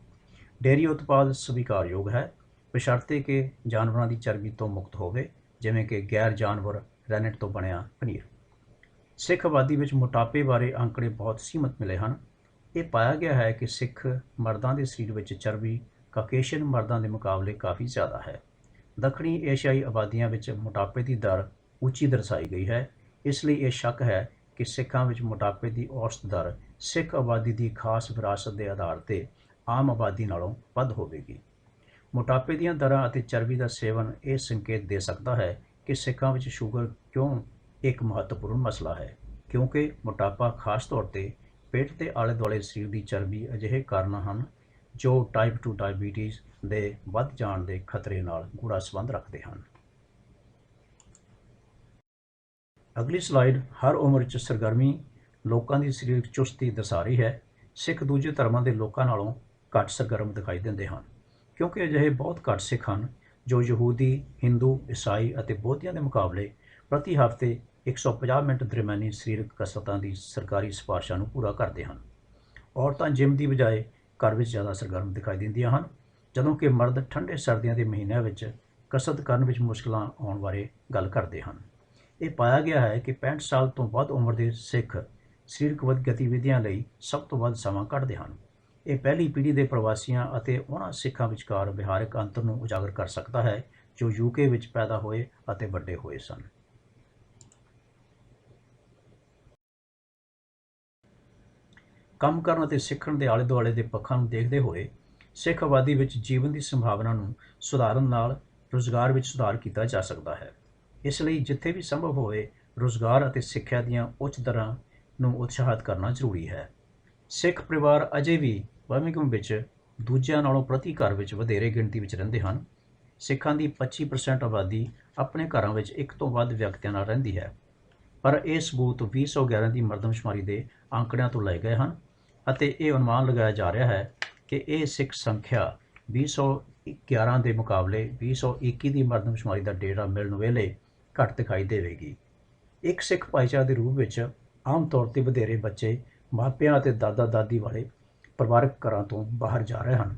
ਡੇਅਰੀ ਉਤਪਾਦ ਸਵੀਕਾਰਯੋਗ ਹੈ, ਬਸ਼ਰਤੇ ਕਿ ਜਾਨਵਰਾਂ ਦੀ ਚਰਬੀ ਤੋਂ ਮੁਕਤ ਹੋਵੇ, ਜਿਵੇਂ ਕਿ ਗੈਰ ਜਾਨਵਰ ਰੈਨਟ ਤੋਂ ਬਣਿਆ ਪਨੀਰ। ਸਿੱਖ ਆਬਾਦੀ ਵਿੱਚ ਮੋਟਾਪੇ ਬਾਰੇ ਅੰਕੜੇ ਬਹੁਤ ਸੀਮਤ ਮਿਲੇ ਹਨ। ਇਹ ਪਾਇਆ ਗਿਆ ਹੈ ਕਿ ਸਿੱਖ ਮਰਦਾਂ ਦੇ ਸਰੀਰ ਵਿੱਚ ਚਰਬੀ ਕਾਕੇਸ਼ੀਅਨ ਮਰਦਾਂ ਦੇ ਮੁਕਾਬਲੇ ਕਾਫੀ ਜ਼ਿਆਦਾ ਹੈ। ਦੱਖਣੀ ਏਸ਼ੀਆਈ ਆਬਾਦੀਆਂ ਵਿੱਚ ਮੋਟਾਪੇ ਦੀ ਦਰ ਉੱਚੀ ਦਰਸਾਈ ਗਈ ਹੈ। ਇਸ ਲਈ ਇਹ ਸ਼ੱਕ ਹੈ ਕਿ ਸਿੱਖਾਂ ਵਿੱਚ ਮੋਟਾਪੇ ਦੀ ਔਸਤ ਦਰ ਸਿੱਖ ਆਬਾਦੀ ਦੀ ਖਾਸ ਵਿਰਾਸਤ ਦੇ ਆਧਾਰ 'ਤੇ ਆਮ ਆਬਾਦੀ ਨਾਲੋਂ ਵੱਧ ਹੋਵੇਗੀ। ਮੋਟਾਪੇ ਦੀਆਂ ਦਰਾਂ ਅਤੇ ਚਰਬੀ ਦਾ ਸੇਵਨ ਇਹ ਸੰਕੇਤ ਦੇ ਸਕਦਾ ਹੈ ਕਿ ਸਿੱਖਾਂ ਵਿੱਚ ਸ਼ੂਗਰ ਕਿਉਂ ਇੱਕ ਮਹੱਤਵਪੂਰਨ ਮਸਲਾ ਹੈ, ਕਿਉਂਕਿ ਮੋਟਾਪਾ ਖਾਸ ਤੌਰ 'ਤੇ ਪੇਟ ਦੇ ਆਲੇ ਦੁਆਲੇ ਸਰੀਰ ਦੀ ਚਰਬੀ ਅਜਿਹੇ ਕਾਰਨ ਹਨ ਜੋ ਟਾਈਪ 2 ਡਾਇਬੀਟੀਜ਼ ਦੇ ਵੱਧ ਜਾਣ ਦੇ ਖਤਰੇ ਨਾਲ ਗੂੜ੍ਹਾ ਸੰਬੰਧ ਰੱਖਦੇ ਹਨ। ਅਗਲੀ ਸਲਾਈਡ ਹਰ ਉਮਰ 'ਚ ਸਰਗਰਮੀ ਲੋਕਾਂ ਦੀ ਸਰੀਰਕ ਚੁਸਤੀ ਦਰਸਾ ਰਹੀ ਹੈ। ਸਿੱਖ ਦੂਜੇ ਧਰਮਾਂ ਦੇ ਲੋਕਾਂ ਨਾਲੋਂ ਘੱਟ ਸਰਗਰਮ ਦਿਖਾਈ ਦਿੰਦੇ ਹਨ, ਕਿਉਂਕਿ ਅਜਿਹੇ ਬਹੁਤ ਘੱਟ ਸਿੱਖ ਹਨ ਜੋ ਯਹੂਦੀ, ਹਿੰਦੂ, ਈਸਾਈ ਅਤੇ ਬੋਧੀਆਂ ਦੇ ਮੁਕਾਬਲੇ ਪ੍ਰਤੀ ਹਫ਼ਤੇ 150 ਮਿੰਟ ਦਰਮਿਆਨੀ ਸਰੀਰਕ ਕਸਰਤਾਂ ਦੀ ਸਰਕਾਰੀ ਸਿਫਾਰਸ਼ਾਂ ਨੂੰ ਪੂਰਾ ਕਰਦੇ ਹਨ। ਔਰਤਾਂ ਜਿਮ ਦੀ ਬਜਾਏ ਘਰ ਵਿੱਚ ਜ਼ਿਆਦਾ ਸਰਗਰਮ ਦਿਖਾਈ ਦਿੰਦੀਆਂ ਹਨ, ਜਦੋਂ ਕਿ ਮਰਦ ਠੰਡੇ ਸਰਦੀਆਂ ਦੇ ਮਹੀਨਿਆਂ ਵਿੱਚ ਕਸਰਤ ਕਰਨ ਵਿੱਚ ਮੁਸ਼ਕਲਾਂ ਆਉਣ ਬਾਰੇ ਗੱਲ ਕਰਦੇ ਹਨ। ਇਹ ਪਾਇਆ ਗਿਆ ਹੈ ਕਿ 65 ਸਾਲ ਤੋਂ ਵੱਧ ਉਮਰ ਦੇ ਸਿੱਖ ਸਰੀਰਕ ਗਤੀਵਿਧੀਆਂ ਲਈ ਸਭ ਤੋਂ ਵੱਧ ਸਮਾਂ ਕੱਢਦੇ ਹਨ। ਇਹ ਪਹਿਲੀ ਪੀੜ੍ਹੀ ਦੇ ਪ੍ਰਵਾਸੀਆਂ ਅਤੇ ਉਹਨਾਂ ਸਿੱਖਾਂ ਵਿਚਕਾਰ ਵਿਹਾਰਕ ਅੰਤਰ ਨੂੰ ਉਜਾਗਰ ਕਰ ਸਕਦਾ ਹੈ ਜੋ ਯੂਕੇ ਵਿੱਚ ਪੈਦਾ ਹੋਏ ਅਤੇ ਵੱਡੇ ਹੋਏ ਸਨ। ਕੰਮ ਕਰਨ ਅਤੇ ਸਿੱਖਣ ਦੇ ਆਲੇ ਦੁਆਲੇ ਦੇ ਪੱਖਾਂ ਨੂੰ ਦੇਖਦੇ ਹੋਏ ਸਿੱਖ ਆਬਾਦੀ ਵਿੱਚ ਜੀਵਨ ਦੀ ਸੰਭਾਵਨਾ ਨੂੰ ਸੁਧਾਰਨ ਨਾਲ ਰੁਜ਼ਗਾਰ ਵਿੱਚ ਸੁਧਾਰ ਕੀਤਾ ਜਾ ਸਕਦਾ ਹੈ। ਇਸ ਲਈ ਜਿੱਥੇ ਵੀ ਸੰਭਵ ਹੋਵੇ ਰੁਜ਼ਗਾਰ ਅਤੇ ਸਿੱਖਿਆ ਦੀਆਂ ਉੱਚ ਦਰਾਂ ਨੂੰ ਉਤਸ਼ਾਹਿਤ ਕਰਨਾ ਜ਼ਰੂਰੀ ਹੈ। ਸਿੱਖ ਪਰਿਵਾਰ ਅਜੇ ਵੀ ਬਰਮਿੰਘਮ ਵਿੱਚ ਦੂਜਿਆਂ ਨਾਲੋਂ ਪ੍ਰਤੀ ਘਰ ਵਿੱਚ ਵਧੇਰੇ ਗਿਣਤੀ ਵਿੱਚ ਰਹਿੰਦੇ ਹਨ। ਸਿੱਖਾਂ ਦੀ 25% ਆਬਾਦੀ ਆਪਣੇ ਘਰਾਂ ਵਿੱਚ ਇੱਕ ਤੋਂ ਵੱਧ ਵਿਅਕਤੀਆਂ ਨਾਲ ਰਹਿੰਦੀ ਹੈ, ਪਰ ਇਹ ਸਬੂਤ 2011 ਦੀ ਮਰਦਮਸ਼ੁਮਾਰੀ ਦੇ ਅੰਕੜਿਆਂ ਤੋਂ ਲਏ ਗਏ ਹਨ ਅਤੇ ਇਹ ਅਨੁਮਾਨ ਲਗਾਇਆ ਜਾ ਰਿਹਾ ਹੈ ਕਿ ਇਹ ਸਿੱਖ ਸੰਖਿਆ 2011 ਦੇ ਮੁਕਾਬਲੇ 2021 ਦੀ ਮਰਦਮਸ਼ੁਮਾਰੀ ਦਾ ਡੇਟਾ ਮਿਲਣ ਵੇਲੇ ਘੱਟ ਦਿਖਾਈ ਦੇਵੇਗੀ। ਇੱਕ ਸਿੱਖ ਭਾਈਚਾਰੇ ਦੇ ਰੂਪ ਵਿੱਚ ਆਮ ਤੌਰ 'ਤੇ ਵਧੇਰੇ ਬੱਚੇ ਮਾਪਿਆਂ ਅਤੇ ਦਾਦਾ ਦਾਦੀ ਵਾਲੇ ਪਰਿਵਾਰਕ ਘਰਾਂ ਤੋਂ ਬਾਹਰ ਜਾ ਰਹੇ ਹਨ।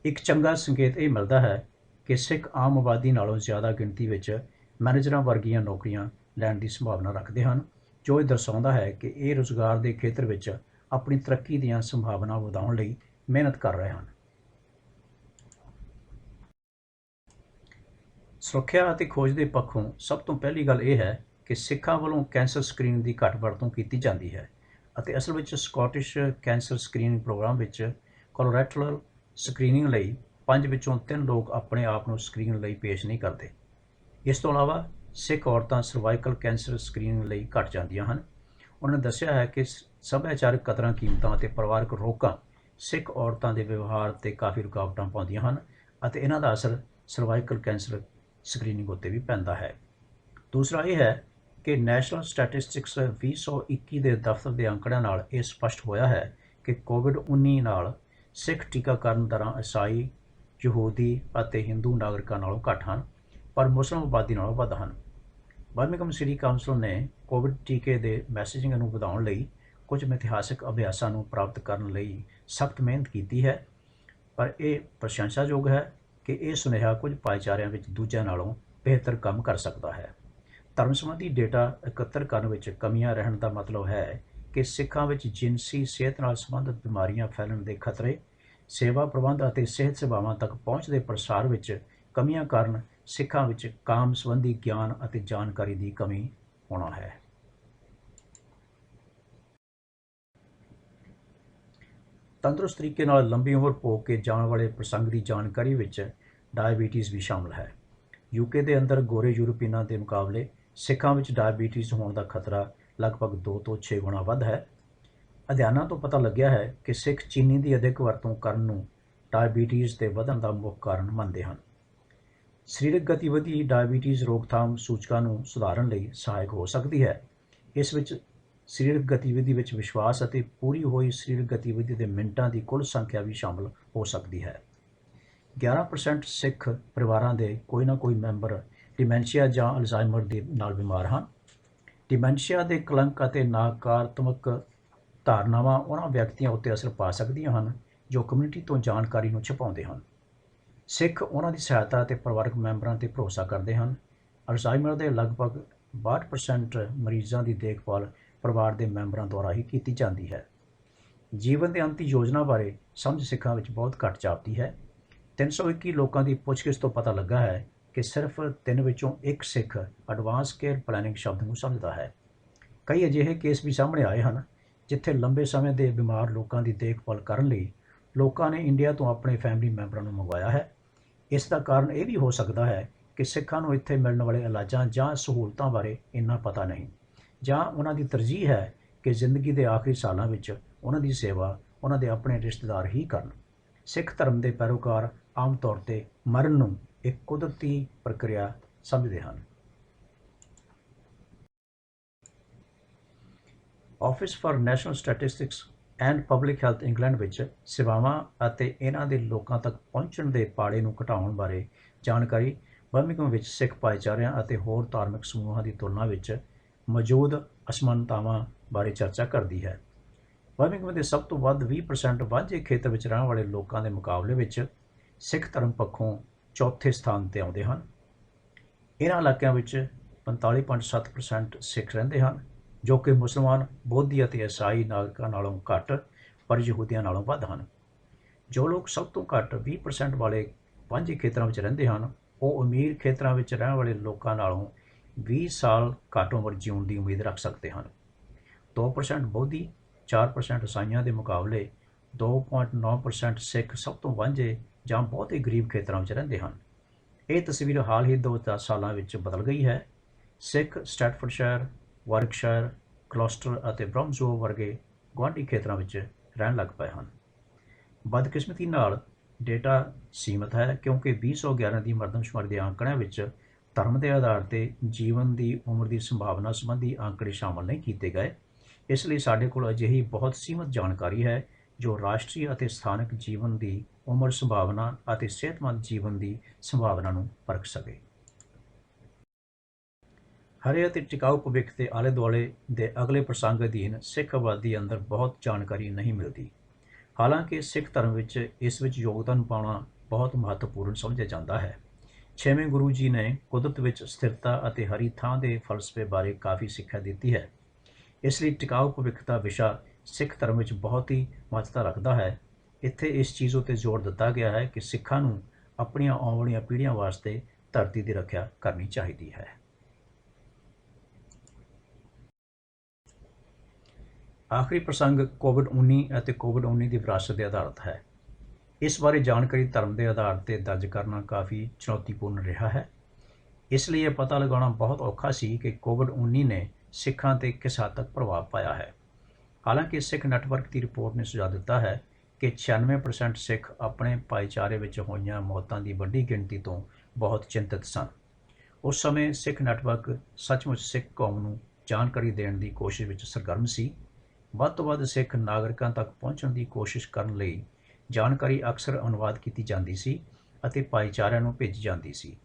ਇੱਕ ਚੰਗਾ ਸੰਕੇਤ ਇਹ ਮਿਲਦਾ ਹੈ ਕਿ ਸਿੱਖ ਆਮ ਆਬਾਦੀ ਨਾਲੋਂ ਜ਼ਿਆਦਾ ਗਿਣਤੀ ਵਿੱਚ ਮੈਨੇਜਰਾਂ ਵਰਗੀਆਂ ਨੌਕਰੀਆਂ ਲੈਣ ਦੀ ਸੰਭਾਵਨਾ ਰੱਖਦੇ ਹਨ, ਜੋ ਇਹ ਦਰਸਾਉਂਦਾ ਹੈ ਕਿ ਇਹ ਰੁਜ਼ਗਾਰ ਦੇ ਖੇਤਰ ਵਿੱਚ ਆਪਣੀ ਤਰੱਕੀ ਦੀਆਂ ਸੰਭਾਵਨਾਵਾਂ ਵਧਾਉਣ ਲਈ ਮਿਹਨਤ ਕਰ ਰਹੇ ਹਨ। ਸੁਰੱਖਿਆ ਅਤੇ ਖੋਜ ਦੇ ਪੱਖੋਂ ਸਭ ਤੋਂ ਪਹਿਲੀ ਗੱਲ ਇਹ ਹੈ ਕਿ ਸਿੱਖਾਂ ਵੱਲੋਂ ਕੈਂਸਰ ਸਕਰੀਨਿੰਗ ਦੀ ਘੱਟ ਵਰਤੋਂ ਕੀਤੀ ਜਾਂਦੀ ਹੈ ਅਤੇ ਅਸਲ ਵਿੱਚ ਸਕਾਟਿਸ਼ ਕੈਂਸਰ ਸਕਰੀਨਿੰਗ ਪ੍ਰੋਗਰਾਮ ਵਿੱਚ ਕੋਲੋਰੈਕਟਲ ਸਕਰੀਨਿੰਗ ਲਈ 5 ਵਿੱਚੋਂ 3 ਲੋਕ ਆਪਣੇ ਆਪ ਨੂੰ ਸਕਰੀਨ ਲਈ ਪੇਸ਼ ਨਹੀਂ ਕਰਦੇ। ਇਸ ਤੋਂ ਇਲਾਵਾ ਸਿੱਖ ਔਰਤਾਂ ਸਰਵਾਈਕਲ ਕੈਂਸਰ ਸਕਰੀਨਿੰਗ ਲਈ ਘੱਟ ਜਾਂਦੀਆਂ ਹਨ। ਉਹਨਾਂ ਨੇ ਦੱਸਿਆ ਹੈ ਕਿ ਸੱਭਿਆਚਾਰਕ ਕਦਰਾਂ ਕੀਮਤਾਂ ਅਤੇ ਪਰਿਵਾਰਕ ਰੋਕਾਂ ਸਿੱਖ ਔਰਤਾਂ ਦੇ ਵਿਵਹਾਰ 'ਤੇ ਕਾਫੀ ਰੁਕਾਵਟਾਂ ਪਾਉਂਦੀਆਂ ਹਨ ਅਤੇ ਇਹਨਾਂ ਦਾ ਅਸਰ ਸਰਵਾਈਕਲ ਕੈਂਸਰ ਸਕਰੀਨਿੰਗ ਉੱਤੇ ਵੀ ਪੈਂਦਾ ਹੈ। ਦੂਸਰਾ ਇਹ ਹੈ ਕਿ ਨੈਸ਼ਨਲ ਸਟੈਟਿਸਟਿਕਸ 2021 ਦੇ ਦਫ਼ਤਰ ਦੇ ਅੰਕੜਿਆਂ ਨਾਲ ਇਹ ਸਪਸ਼ਟ ਹੋਇਆ ਹੈ ਕਿ ਕੋਵਿਡ-19 ਨਾਲ ਸਿੱਖ ਟੀਕਾਕਰਨ ਦਰਾਂ ਈਸਾਈ, ਯਹੂਦੀ ਅਤੇ ਹਿੰਦੂ ਨਾਗਰਿਕਾਂ ਨਾਲੋਂ ਘੱਟ ਹਨ, ਪਰ ਮੁਸਲਿਮ ਆਬਾਦੀ ਨਾਲੋਂ ਵੱਧ ਹਨ। ਬਰਮਿੰਘਮ ਸਿਟੀ ਕਾਉਂਸਲ ਨੇ ਕੋਵਿਡ ਟੀਕੇ ਦੇ ਮੈਸੇਜਿੰਗ ਨੂੰ ਵਧਾਉਣ ਲਈ ਕੁਝ ਮਿਥਿਹਾਸਕ ਅਭਿਆਸਾਂ ਨੂੰ ਪ੍ਰਾਪਤ ਕਰਨ ਲਈ ਸਖਤ ਮਿਹਨਤ ਕੀਤੀ ਹੈ, ਪਰ ਇਹ ਪ੍ਰਸ਼ੰਸਾਯੋਗ ਹੈ ਕਿ ਇਹ ਸੁਨੇਹਾ ਕੁਝ ਭਾਈਚਾਰਿਆਂ ਵਿੱਚ ਦੂਜਿਆਂ ਨਾਲੋਂ ਬਿਹਤਰ ਕੰਮ ਕਰ ਸਕਦਾ ਹੈ। ਧਰਮ ਸੰਬੰਧੀ ਡੇਟਾ ਇਕੱਤਰ ਕਰਨ ਵਿੱਚ ਕਮੀਆਂ ਰਹਿਣ ਦਾ ਮਤਲਬ ਹੈ ਕਿ ਸਿੱਖਾਂ ਵਿੱਚ ਜਿਨਸੀ ਸਿਹਤ ਨਾਲ ਸੰਬੰਧਿਤ ਬਿਮਾਰੀਆਂ ਫੈਲਣ ਦੇ ਖਤਰੇ, ਸੇਵਾ ਪ੍ਰਬੰਧ ਅਤੇ ਸਿਹਤ ਸੇਵਾਵਾਂ ਤੱਕ ਪਹੁੰਚ ਦੇ ਪ੍ਰਸਾਰ ਵਿੱਚ ਕਮੀਆਂ ਕਾਰਨ ਸਿੱਖਾਂ ਵਿੱਚ ਕਾਮ ਸੰਬੰਧੀ ਗਿਆਨ ਅਤੇ ਜਾਣਕਾਰੀ ਦੀ ਕਮੀ ਹੋਣਾ ਹੈ। ਤੰਦਰੁਸਤ ਤਰੀਕੇ ਨਾਲ ਲੰਬੀ ਉਮਰ ਭੋਗ ਕੇ ਜਾਣ ਵਾਲੇ ਪ੍ਰਸੰਗ ਦੀ ਜਾਣਕਾਰੀ ਵਿੱਚ ਡਾਇਬੀਟੀਜ਼ ਵੀ ਸ਼ਾਮਲ ਹੈ। ਯੂਕੇ ਦੇ ਅੰਦਰ ਗੋਰੇ ਯੂਰਪੀਨਾਂ ਦੇ ਮੁਕਾਬਲੇ ਸਿੱਖਾਂ ਵਿੱਚ ਡਾਇਬੀਟੀਜ਼ ਹੋਣ ਦਾ ਖਤਰਾ ਲਗਭਗ 2 ਤੋਂ 6 ਗੁਣਾ ਵੱਧ ਹੈ। ਅਧਿਐਨਾਂ ਤੋਂ ਪਤਾ ਲੱਗਿਆ ਹੈ ਕਿ ਸਿੱਖ ਚੀਨੀ ਦੀ ਅਧਿਕ ਵਰਤੋਂ ਕਰਨ ਨੂੰ ਡਾਇਬੀਟੀਜ਼ ਦੇ ਵਧਣ ਦਾ ਮੁੱਖ ਕਾਰਨ ਮੰਨਦੇ ਹਨ। ਸਰੀਰਕ ਗਤੀਵਿਧੀ ਡਾਇਬੀਟੀਜ਼ ਰੋਕਥਾਮ ਸੂਚਕਾਂ ਨੂੰ ਸੁਧਾਰਨ ਲਈ ਸਹਾਇਕ ਹੋ ਸਕਦੀ ਹੈ। ਇਸ ਵਿੱਚ ਸਰੀਰਕ ਗਤੀਵਿਧੀ ਵਿੱਚ ਵਿਸ਼ਵਾਸ ਅਤੇ ਪੂਰੀ ਹੋਈ ਸਰੀਰਕ ਗਤੀਵਿਧੀ ਦੇ ਮਿੰਟਾਂ ਦੀ ਕੁੱਲ ਸੰਖਿਆ ਵੀ ਸ਼ਾਮਲ ਹੋ ਸਕਦੀ ਹੈ। 11% ਸਿੱਖ ਪਰਿਵਾਰਾਂ ਦੇ ਕੋਈ ਨਾ ਕੋਈ ਮੈਂਬਰ ਡਿਮੈਂਸ਼ੀਆ ਜਾਂ ਅਲਜ਼ਾਈਮਰ ਦੇ ਨਾਲ ਬਿਮਾਰ ਹਨ। ਡਿਮੈਂਸ਼ੀਆ ਦੇ ਕਲੰਕ ਅਤੇ ਨਕਾਰਾਤਮਕ ਧਾਰਨਾਵਾਂ ਉਹਨਾਂ ਵਿਅਕਤੀਆਂ ਉੱਤੇ ਅਸਰ ਪਾ ਸਕਦੀਆਂ ਹਨ ਜੋ ਕਮਿਊਨਿਟੀ ਤੋਂ ਜਾਣਕਾਰੀ ਨੂੰ ਛੁਪਾਉਂਦੇ ਹਨ। ਸਿੱਖ ਉਹਨਾਂ ਦੀ ਸਹਾਇਤਾ ਅਤੇ ਪਰਿਵਾਰਕ ਮੈਂਬਰਾਂ 'ਤੇ ਭਰੋਸਾ ਕਰਦੇ ਹਨ। ਅਲਜ਼ਾਈਮਰ ਦੇ ਲਗਭਗ 62% ਮਰੀਜ਼ਾਂ ਦੀ ਦੇਖਭਾਲ ਪਰਿਵਾਰ ਦੇ ਮੈਂਬਰਾਂ ਦੁਆਰਾ ਹੀ ਕੀਤੀ ਜਾਂਦੀ ਹੈ। ਜੀਵਨ ਦੇ ਅੰਤ ਦੀ ਯੋਜਨਾ ਬਾਰੇ ਸਮਝ ਸਿੱਖਾਂ ਵਿੱਚ ਬਹੁਤ ਘੱਟ ਜਾਪਦੀ ਹੈ। 321 ਲੋਕਾਂ ਦੀ ਪੁੱਛਗਿੱਛ ਤੋਂ ਪਤਾ ਲੱਗਾ ਹੈ ਕਿ ਸਿਰਫ 3 ਵਿੱਚੋਂ 1 ਸਿੱਖ ਐਡਵਾਂਸ ਕੇਅਰ ਪਲੈਨਿੰਗ ਸ਼ਬਦ ਨੂੰ ਸਮਝਦਾ ਹੈ। ਕਈ ਅਜਿਹੇ ਕੇਸ ਵੀ ਸਾਹਮਣੇ ਆਏ ਹਨ ਜਿੱਥੇ ਲੰਬੇ ਸਮੇਂ ਦੇ ਬਿਮਾਰ ਲੋਕਾਂ ਦੀ ਦੇਖਭਾਲ ਕਰਨ ਲਈ ਲੋਕਾਂ ਨੇ ਇੰਡੀਆ ਤੋਂ ਆਪਣੇ ਫੈਮਿਲੀ ਮੈਂਬਰਾਂ ਨੂੰ ਮੰਗਵਾਇਆ ਹੈ। ਇਸ ਦਾ ਕਾਰਨ ਇਹ ਵੀ ਹੋ ਸਕਦਾ ਹੈ ਕਿ ਸਿੱਖਾਂ ਨੂੰ ਇੱਥੇ ਮਿਲਣ ਵਾਲੇ ਇਲਾਜਾਂ ਜਾਂ ਸਹੂਲਤਾਂ ਬਾਰੇ ਇੰਨਾ ਪਤਾ ਨਹੀਂ, ਜਾਂ ਉਹਨਾਂ ਦੀ ਤਰਜੀਹ ਹੈ ਕਿ ਜ਼ਿੰਦਗੀ ਦੇ ਆਖਰੀ ਸਾਲਾਂ ਵਿੱਚ ਉਹਨਾਂ ਦੀ ਸੇਵਾ ਉਹਨਾਂ ਦੇ ਆਪਣੇ ਰਿਸ਼ਤੇਦਾਰ ਹੀ ਕਰਨ। ਸਿੱਖ ਧਰਮ ਦੇ ਪੈਰੋਕਾਰ ਆਮ ਤੌਰ 'ਤੇ ਮਰਨ ਨੂੰ ਇੱਕ ਕੁਦਰਤੀ ਪ੍ਰਕਿਰਿਆ ਸਮਝਦੇ ਹਨ। Office for national statistics and public health England ਵਿੱਚ ਸੇਵਾਵਾਂ ਅਤੇ ਇਹਨਾਂ ਦੇ ਲੋਕਾਂ ਤੱਕ ਪਹੁੰਚਣ ਦੇ ਪਾੜੇ ਨੂੰ ਘਟਾਉਣ ਬਾਰੇ ਜਾਣਕਾਰੀ ਬਰਮਿੰਘਮ ਵਿੱਚ ਸਿੱਖ ਭਾਈਚਾਰਿਆਂ ਅਤੇ ਹੋਰ ਧਾਰਮਿਕ ਸਮੂਹਾਂ ਦੀ ਤੁਲਨਾ ਵਿੱਚ ਮੌਜੂਦ ਅਸਮਾਨਤਾਵਾਂ ਬਾਰੇ ਚਰਚਾ ਕਰਦੀ ਹੈ। ਬਰਮਿੰਘਮ ਦੇ ਸਭ ਤੋਂ ਵੱਧ 20% ਵਾਂਝੇ ਖੇਤਰ ਵਿੱਚ ਰਹਿਣ ਵਾਲੇ ਲੋਕਾਂ ਦੇ ਮੁਕਾਬਲੇ ਵਿੱਚ ਸਿੱਖ ਧਰਮ ਪੱਖੋਂ ਚੌਥੇ ਸਥਾਨ 'ਤੇ ਆਉਂਦੇ ਹਨ। ਇਹਨਾਂ ਇਲਾਕਿਆਂ ਵਿੱਚ 45.7% ਸਿੱਖ ਰਹਿੰਦੇ ਹਨ, ਜੋ ਕਿ ਮੁਸਲਮਾਨ, ਬੋਧੀ ਅਤੇ ਈਸਾਈ ਨਾਗਰਿਕਾਂ ਨਾਲੋਂ ਘੱਟ ਪਰ ਯਹੂਦੀਆਂ ਨਾਲੋਂ ਵੱਧ ਹਨ। ਜੋ ਲੋਕ ਸਭ ਤੋਂ ਘੱਟ 20% ਵਾਲੇ ਵਾਂਝੇ ਖੇਤਰਾਂ ਵਿੱਚ ਰਹਿੰਦੇ ਹਨ, ਉਹ ਅਮੀਰ ਖੇਤਰਾਂ ਵਿੱਚ ਰਹਿਣ ਵਾਲੇ ਲੋਕਾਂ ਨਾਲੋਂ 20 ਸਾਲ ਘੱਟ ਉਮਰ ਜਿਉਣ ਦੀ ਉਮੀਦ ਰੱਖ ਸਕਦੇ ਹਨ। 2% ਬੋਧੀ, 4% ਈਸਾਈਆਂ ਦੇ ਮੁਕਾਬਲੇ 2.9% ਸਿੱਖ ਸਭ ਤੋਂ ਵਾਂਝੇ ਜਾਂ ਬਹੁਤ ਹੀ ਗਰੀਬ ਖੇਤਰਾਂ ਵਿੱਚ ਰਹਿੰਦੇ ਹਨ। ਇਹ ਤਸਵੀਰ ਹਾਲ ਹੀ 2 ਸਾਲਾਂ ਵਿੱਚ ਬਦਲ ਗਈ ਹੈ। ਸਿੱਖ ਸਟੈਟਫੋਰਡਸ਼ਾਇਰ, ਵਾਰਕਸ਼ਾਇਰ, ਗਲੌਸਟਰ ਅਤੇ ਬ੍ਰਹਮਜ਼ੋਰ ਵਰਗੇ ਗੁਆਂਢੀ ਖੇਤਰਾਂ ਵਿੱਚ ਰਹਿਣ ਲੱਗ ਪਏ ਹਨ। ਬਦਕਿਸਮਤੀ ਨਾਲ ਡੇਟਾ ਸੀਮਤ ਹੈ ਕਿਉਂਕਿ 2011 ਦੀ ਮਰਦਮਸ਼ੁਮਾਰੀ ਦੇ ਅੰਕੜਿਆਂ ਵਿੱਚ ਧਰਮ ਦੇ ਆਧਾਰ 'ਤੇ ਜੀਵਨ ਦੀ ਉਮਰ ਦੀ ਸੰਭਾਵਨਾ ਸੰਬੰਧੀ ਅੰਕੜੇ ਸ਼ਾਮਲ ਨਹੀਂ ਕੀਤੇ ਗਏ। ਇਸ ਲਈ ਸਾਡੇ ਕੋਲ ਅਜਿਹੀ ਬਹੁਤ ਸੀਮਤ ਜਾਣਕਾਰੀ ਹੈ ਜੋ ਰਾਸ਼ਟਰੀ ਅਤੇ ਸਥਾਨਕ ਜੀਵਨ ਦੀ ਉਮਰ ਸੰਭਾਵਨਾ ਅਤੇ ਸਿਹਤਮੰਦ ਜੀਵਨ ਦੀ ਸੰਭਾਵਨਾ ਨੂੰ ਪਰਖ ਸਕੇ। ਹਰੇ ਅਤੇ ਟਿਕਾਊ ਭਵਿੱਖ ਦੇ ਆਲੇ ਦੁਆਲੇ ਦੇ ਅਗਲੇ ਪ੍ਰਸੰਗ ਅਧੀਨ ਸਿੱਖ ਆਬਾਦੀ ਅੰਦਰ ਬਹੁਤ ਜਾਣਕਾਰੀ ਨਹੀਂ ਮਿਲਦੀ। ਹਾਲਾਂਕਿ ਸਿੱਖ ਧਰਮ ਵਿੱਚ ਇਸ ਵਿੱਚ ਯੋਗਦਾਨ ਪਾਉਣਾ ਬਹੁਤ ਮਹੱਤਵਪੂਰਨ ਸਮਝਿਆ ਜਾਂਦਾ ਹੈ। 6ਵੇਂ ਗੁਰੂ ਜੀ ਨੇ ਕੁਦਰਤ ਵਿੱਚ ਸਥਿਰਤਾ ਅਤੇ ਹਰੀ ਥਾਂ ਦੇ ਫਲਸਫੇ ਬਾਰੇ ਕਾਫੀ ਸਿੱਖਿਆ ਦਿੱਤੀ ਹੈ। ਇਸ ਲਈ ਟਿਕਾਊ ਭਵਿੱਖ ਦਾ ਵਿਸ਼ਾ ਸਿੱਖ ਧਰਮ ਵਿੱਚ ਬਹੁਤ ਹੀ ਮਹੱਤਤਾ ਰੱਖਦਾ ਹੈ। ਇੱਥੇ ਇਸ ਚੀਜ਼ ਉੱਤੇ ਜ਼ੋਰ ਦਿੱਤਾ ਗਿਆ ਹੈ ਕਿ ਸਿੱਖਾਂ ਨੂੰ ਆਪਣੀਆਂ ਆਉਣ ਵਾਲੀਆਂ ਪੀੜ੍ਹੀਆਂ ਵਾਸਤੇ ਧਰਤੀ ਦੀ ਰੱਖਿਆ ਕਰਨੀ ਚਾਹੀਦੀ ਹੈ। ਆਖਰੀ ਪ੍ਰਸੰਗ ਕੋਵਿਡ-19 ਅਤੇ ਕੋਵਿਡ-19 ਦੀ ਵਿਰਾਸਤ 'ਤੇ ਆਧਾਰਿਤ ਹੈ। ਇਸ ਬਾਰੇ ਜਾਣਕਾਰੀ ਧਰਮ ਦੇ ਆਧਾਰ 'ਤੇ ਦਰਜ ਕਰਨਾ ਕਾਫੀ ਚੁਣੌਤੀਪੂਰਨ ਰਿਹਾ ਹੈ। ਇਸ ਲਈ ਇਹ ਪਤਾ ਲਗਾਉਣਾ ਬਹੁਤ ਔਖਾ ਸੀ ਕਿ ਕੋਵਿਡ-19 ਨੇ ਸਿੱਖਾਂ 'ਤੇ ਕਿਸ ਹੱਦ ਤੱਕ ਪ੍ਰਭਾਵ ਪਾਇਆ ਹੈ। ਹਾਲਾਂਕਿ ਸਿੱਖ ਨੈੱਟਵਰਕ ਦੀ ਰਿਪੋਰਟ ਨੇ ਸੁਝਾਅ ਦਿੱਤਾ ਹੈ ਕਿ 96% ਸਿੱਖ ਆਪਣੇ ਭਾਈਚਾਰੇ ਵਿੱਚ ਹੋਈਆਂ ਮੌਤਾਂ ਦੀ ਵੱਡੀ ਗਿਣਤੀ ਤੋਂ ਬਹੁਤ ਚਿੰਤਤ ਸਨ। ਉਸ ਸਮੇਂ ਸਿੱਖ ਨੈੱਟਵਰਕ ਸੱਚਮੁੱਚ ਸਿੱਖ ਕੌਮ ਨੂੰ ਜਾਣਕਾਰੀ ਦੇਣ ਦੀ ਕੋਸ਼ਿਸ਼ ਵਿੱਚ ਸਰਗਰਮ ਸੀ। ਵੱਧ ਤੋਂ ਵੱਧ ਸਿੱਖ ਨਾਗਰਿਕਾਂ ਤੱਕ ਪਹੁੰਚਣ ਦੀ ਕੋਸ਼ਿਸ਼ ਕਰਨ ਲਈ ਜਾਣਕਾਰੀ ਅਕਸਰ ਅਨੁਵਾਦ ਕੀਤੀ ਜਾਂਦੀ ਸੀ ਅਤੇ ਭਾਈਚਾਰਿਆਂ ਨੂੰ ਭੇਜੀ ਜਾਂਦੀ ਸੀ।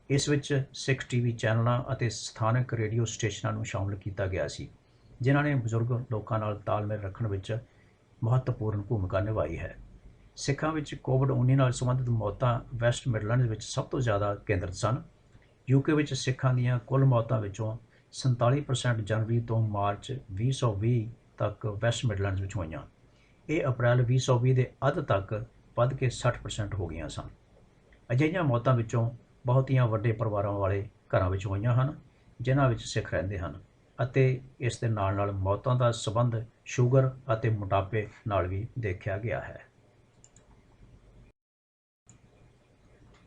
ਇਸ ਵਿੱਚ ਸਿੱਖ ਟੀਵੀ ਚੈਨਲਾਂ ਅਤੇ ਸਥਾਨਕ ਰੇਡੀਓ ਸਟੇਸ਼ਨਾਂ ਨੂੰ ਸ਼ਾਮਲ ਕੀਤਾ ਗਿਆ ਸੀ, ਜਿਨ੍ਹਾਂ ਨੇ ਬਜ਼ੁਰਗ ਲੋਕਾਂ ਨਾਲ ਤਾਲਮੇਲ ਰੱਖਣ ਵਿੱਚ ਮਹੱਤਵਪੂਰਨ ਭੂਮਿਕਾ ਨਿਭਾਈ ਹੈ। ਸਿੱਖਾਂ ਵਿੱਚ ਕੋਵਿਡ-19 ਨਾਲ ਸੰਬੰਧਿਤ ਮੌਤਾਂ ਵੈਸਟ ਮਿਡਲੈਂਡਜ਼ ਵਿੱਚ ਸਭ ਤੋਂ ਜ਼ਿਆਦਾ ਕੇਂਦਰਿਤ ਸਨ। ਯੂਕੇ ਵਿੱਚ ਸਿੱਖਾਂ ਦੀਆਂ ਕੁੱਲ ਮੌਤਾਂ ਵਿੱਚੋਂ 47% ਜਨਵਰੀ ਤੋਂ ਮਾਰਚ 2020 ਤੱਕ ਵੈਸਟ ਮਿਡਲੈਂਡਜ਼ ਵਿੱਚ ਹੋਈਆਂ। ਇਹ ਅਪ੍ਰੈਲ 2020 ਦੇ ਅੱਧ ਤੱਕ ਵੱਧ ਕੇ 60% ਹੋ ਗਈਆਂ ਸਨ। ਅਜਿਹੀਆਂ ਮੌਤਾਂ ਵਿੱਚੋਂ ਬਹੁਤੀਆਂ ਵੱਡੇ ਪਰਿਵਾਰਾਂ ਵਾਲੇ ਘਰਾਂ ਵਿੱਚ ਹੋਈਆਂ ਹਨ, ਜਿਨ੍ਹਾਂ ਵਿੱਚ ਸਿੱਖ ਰਹਿੰਦੇ ਹਨ, ਅਤੇ ਇਸ ਦੇ ਨਾਲ ਨਾਲ ਮੌਤਾਂ ਦਾ ਸੰਬੰਧ ਸ਼ੂਗਰ ਅਤੇ ਮੋਟਾਪੇ ਨਾਲ ਵੀ ਦੇਖਿਆ ਗਿਆ ਹੈ।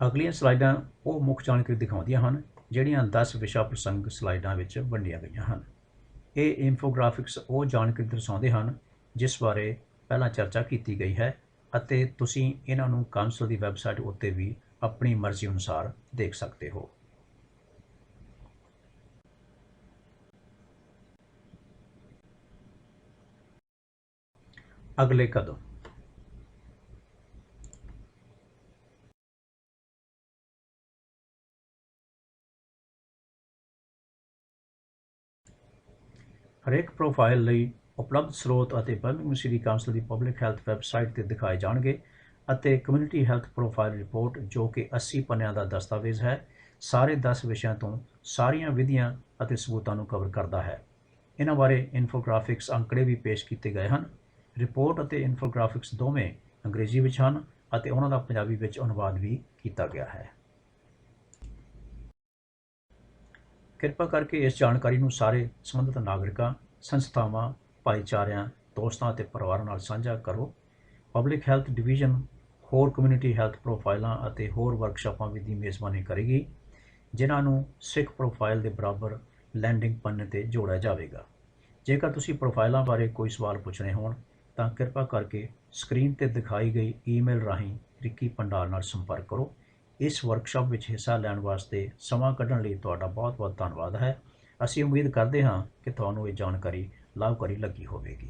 ਅਗਲੀਆਂ ਸਲਾਈਡਾਂ ਉਹ ਮੁੱਖ ਜਾਣਕਾਰੀ ਦਿਖਾਉਂਦੀਆਂ ਹਨ ਜਿਹੜੀਆਂ 10 ਵਿਸ਼ਾ ਪ੍ਰਸੰਗ ਸਲਾਈਡਾਂ ਵਿੱਚ ਵੰਡੀਆਂ ਗਈਆਂ ਹਨ। ਇਹ ਇਨਫੋਗ੍ਰਾਫਿਕਸ ਉਹ ਜਾਣਕਾਰੀ ਦਰਸਾਉਂਦੇ ਹਨ ਜਿਸ ਬਾਰੇ ਪਹਿਲਾਂ ਚਰਚਾ ਕੀਤੀ ਗਈ ਹੈ, ਅਤੇ ਤੁਸੀਂ ਇਹਨਾਂ ਨੂੰ ਕਾਉਂਸਲ ਦੀ ਵੈੱਬਸਾਈਟ ਉੱਤੇ ਵੀ ਆਪਣੀ ਮਰਜ਼ੀ ਅਨੁਸਾਰ ਦੇਖ ਸਕਦੇ ਹੋ। ਅਗਲੇ ਕਦਮ। ਹਰੇਕ ਪ੍ਰੋਫਾਈਲ ਲਈ ਉਪਲਬਧ ਸਰੋਤ ਅਤੇ ਬਰਮਿੰਘਮ ਸਿਟੀ ਕਾਉਂਸਲ ਦੀ ਪਬਲਿਕ ਹੈਲਥ ਵੈੱਬਸਾਈਟ 'ਤੇ ਦਿਖਾਏ ਜਾਣਗੇ, ਅਤੇ ਕਮਿਊਨਿਟੀ ਹੈਲਥ ਪ੍ਰੋਫਾਈਲ ਰਿਪੋਰਟ, ਜੋ ਕਿ 80 ਪੰਨਿਆਂ ਦਾ ਦਸਤਾਵੇਜ਼ ਹੈ, ਸਾਰੇ 10 ਵਿਸ਼ਿਆਂ ਤੋਂ ਸਾਰੀਆਂ ਵਿਧੀਆਂ ਅਤੇ ਸਬੂਤਾਂ ਨੂੰ ਕਵਰ ਕਰਦਾ ਹੈ। ਇਹਨਾਂ ਬਾਰੇ ਇਨਫੋਗ੍ਰਾਫਿਕਸ ਅੰਕੜੇ ਵੀ ਪੇਸ਼ ਕੀਤੇ ਗਏ ਹਨ। ਰਿਪੋਰਟ ਅਤੇ ਇਨਫੋਗ੍ਰਾਫਿਕਸ ਦੋਵੇਂ ਅੰਗਰੇਜ਼ੀ ਵਿੱਚ ਹਨ ਅਤੇ ਉਹਨਾਂ ਦਾ ਪੰਜਾਬੀ ਵਿੱਚ ਅਨੁਵਾਦ ਵੀ ਕੀਤਾ ਗਿਆ ਹੈ। ਕਿਰਪਾ ਕਰਕੇ ਇਸ ਜਾਣਕਾਰੀ ਨੂੰ ਸਾਰੇ ਸੰਬੰਧਿਤ ਨਾਗਰਿਕਾਂ, ਸੰਸਥਾਵਾਂ, ਭਾਈਚਾਰਿਆਂ, ਦੋਸਤਾਂ ਅਤੇ ਪਰਿਵਾਰਾਂ ਨਾਲ ਸਾਂਝਾ ਕਰੋ। ਪਬਲਿਕ ਹੈਲਥ ਡਿਵੀਜ਼ਨ ਹੋਰ ਕਮਿਊਨਿਟੀ ਹੈਲਥ ਪ੍ਰੋਫਾਈਲਾਂ ਅਤੇ ਹੋਰ ਵਰਕਸ਼ਾਪਾਂ ਦੀ ਮੇਜ਼ਬਾਨੀ ਕਰੇਗੀ, ਜਿਨ੍ਹਾਂ ਨੂੰ ਸਿੱਖ ਪ੍ਰੋਫਾਈਲ ਦੇ ਬਰਾਬਰ ਲੈਂਡਿੰਗ ਪੰਨੇ 'ਤੇ ਜੋੜਿਆ ਜਾਵੇਗਾ। ਜੇਕਰ ਤੁਸੀਂ ਪ੍ਰੋਫਾਈਲਾਂ ਬਾਰੇ ਕੋਈ ਸਵਾਲ ਪੁੱਛਣੇ ਹੋਣ ਤਾਂ ਕਿਰਪਾ ਕਰਕੇ ਸਕਰੀਨ 'ਤੇ ਦਿਖਾਈ ਗਈ ਈਮੇਲ ਰਾਹੀਂ ਰਿੱਕੀ ਪੰਡਾਲ ਨਾਲ ਸੰਪਰਕ ਕਰੋ। ਇਸ ਵਰਕਸ਼ਾਪ ਵਿੱਚ ਹਿੱਸਾ ਲੈਣ ਵਾਸਤੇ ਸਮਾਂ ਕੱਢਣ ਲਈ ਤੁਹਾਡਾ ਬਹੁਤ ਬਹੁਤ ਧੰਨਵਾਦ ਹੈ। ਅਸੀਂ ਉਮੀਦ ਕਰਦੇ ਹਾਂ ਕਿ ਤੁਹਾਨੂੰ ਇਹ ਜਾਣਕਾਰੀ ਲਾਭਕਾਰੀ ਲੱਗੀ ਹੋਵੇਗੀ।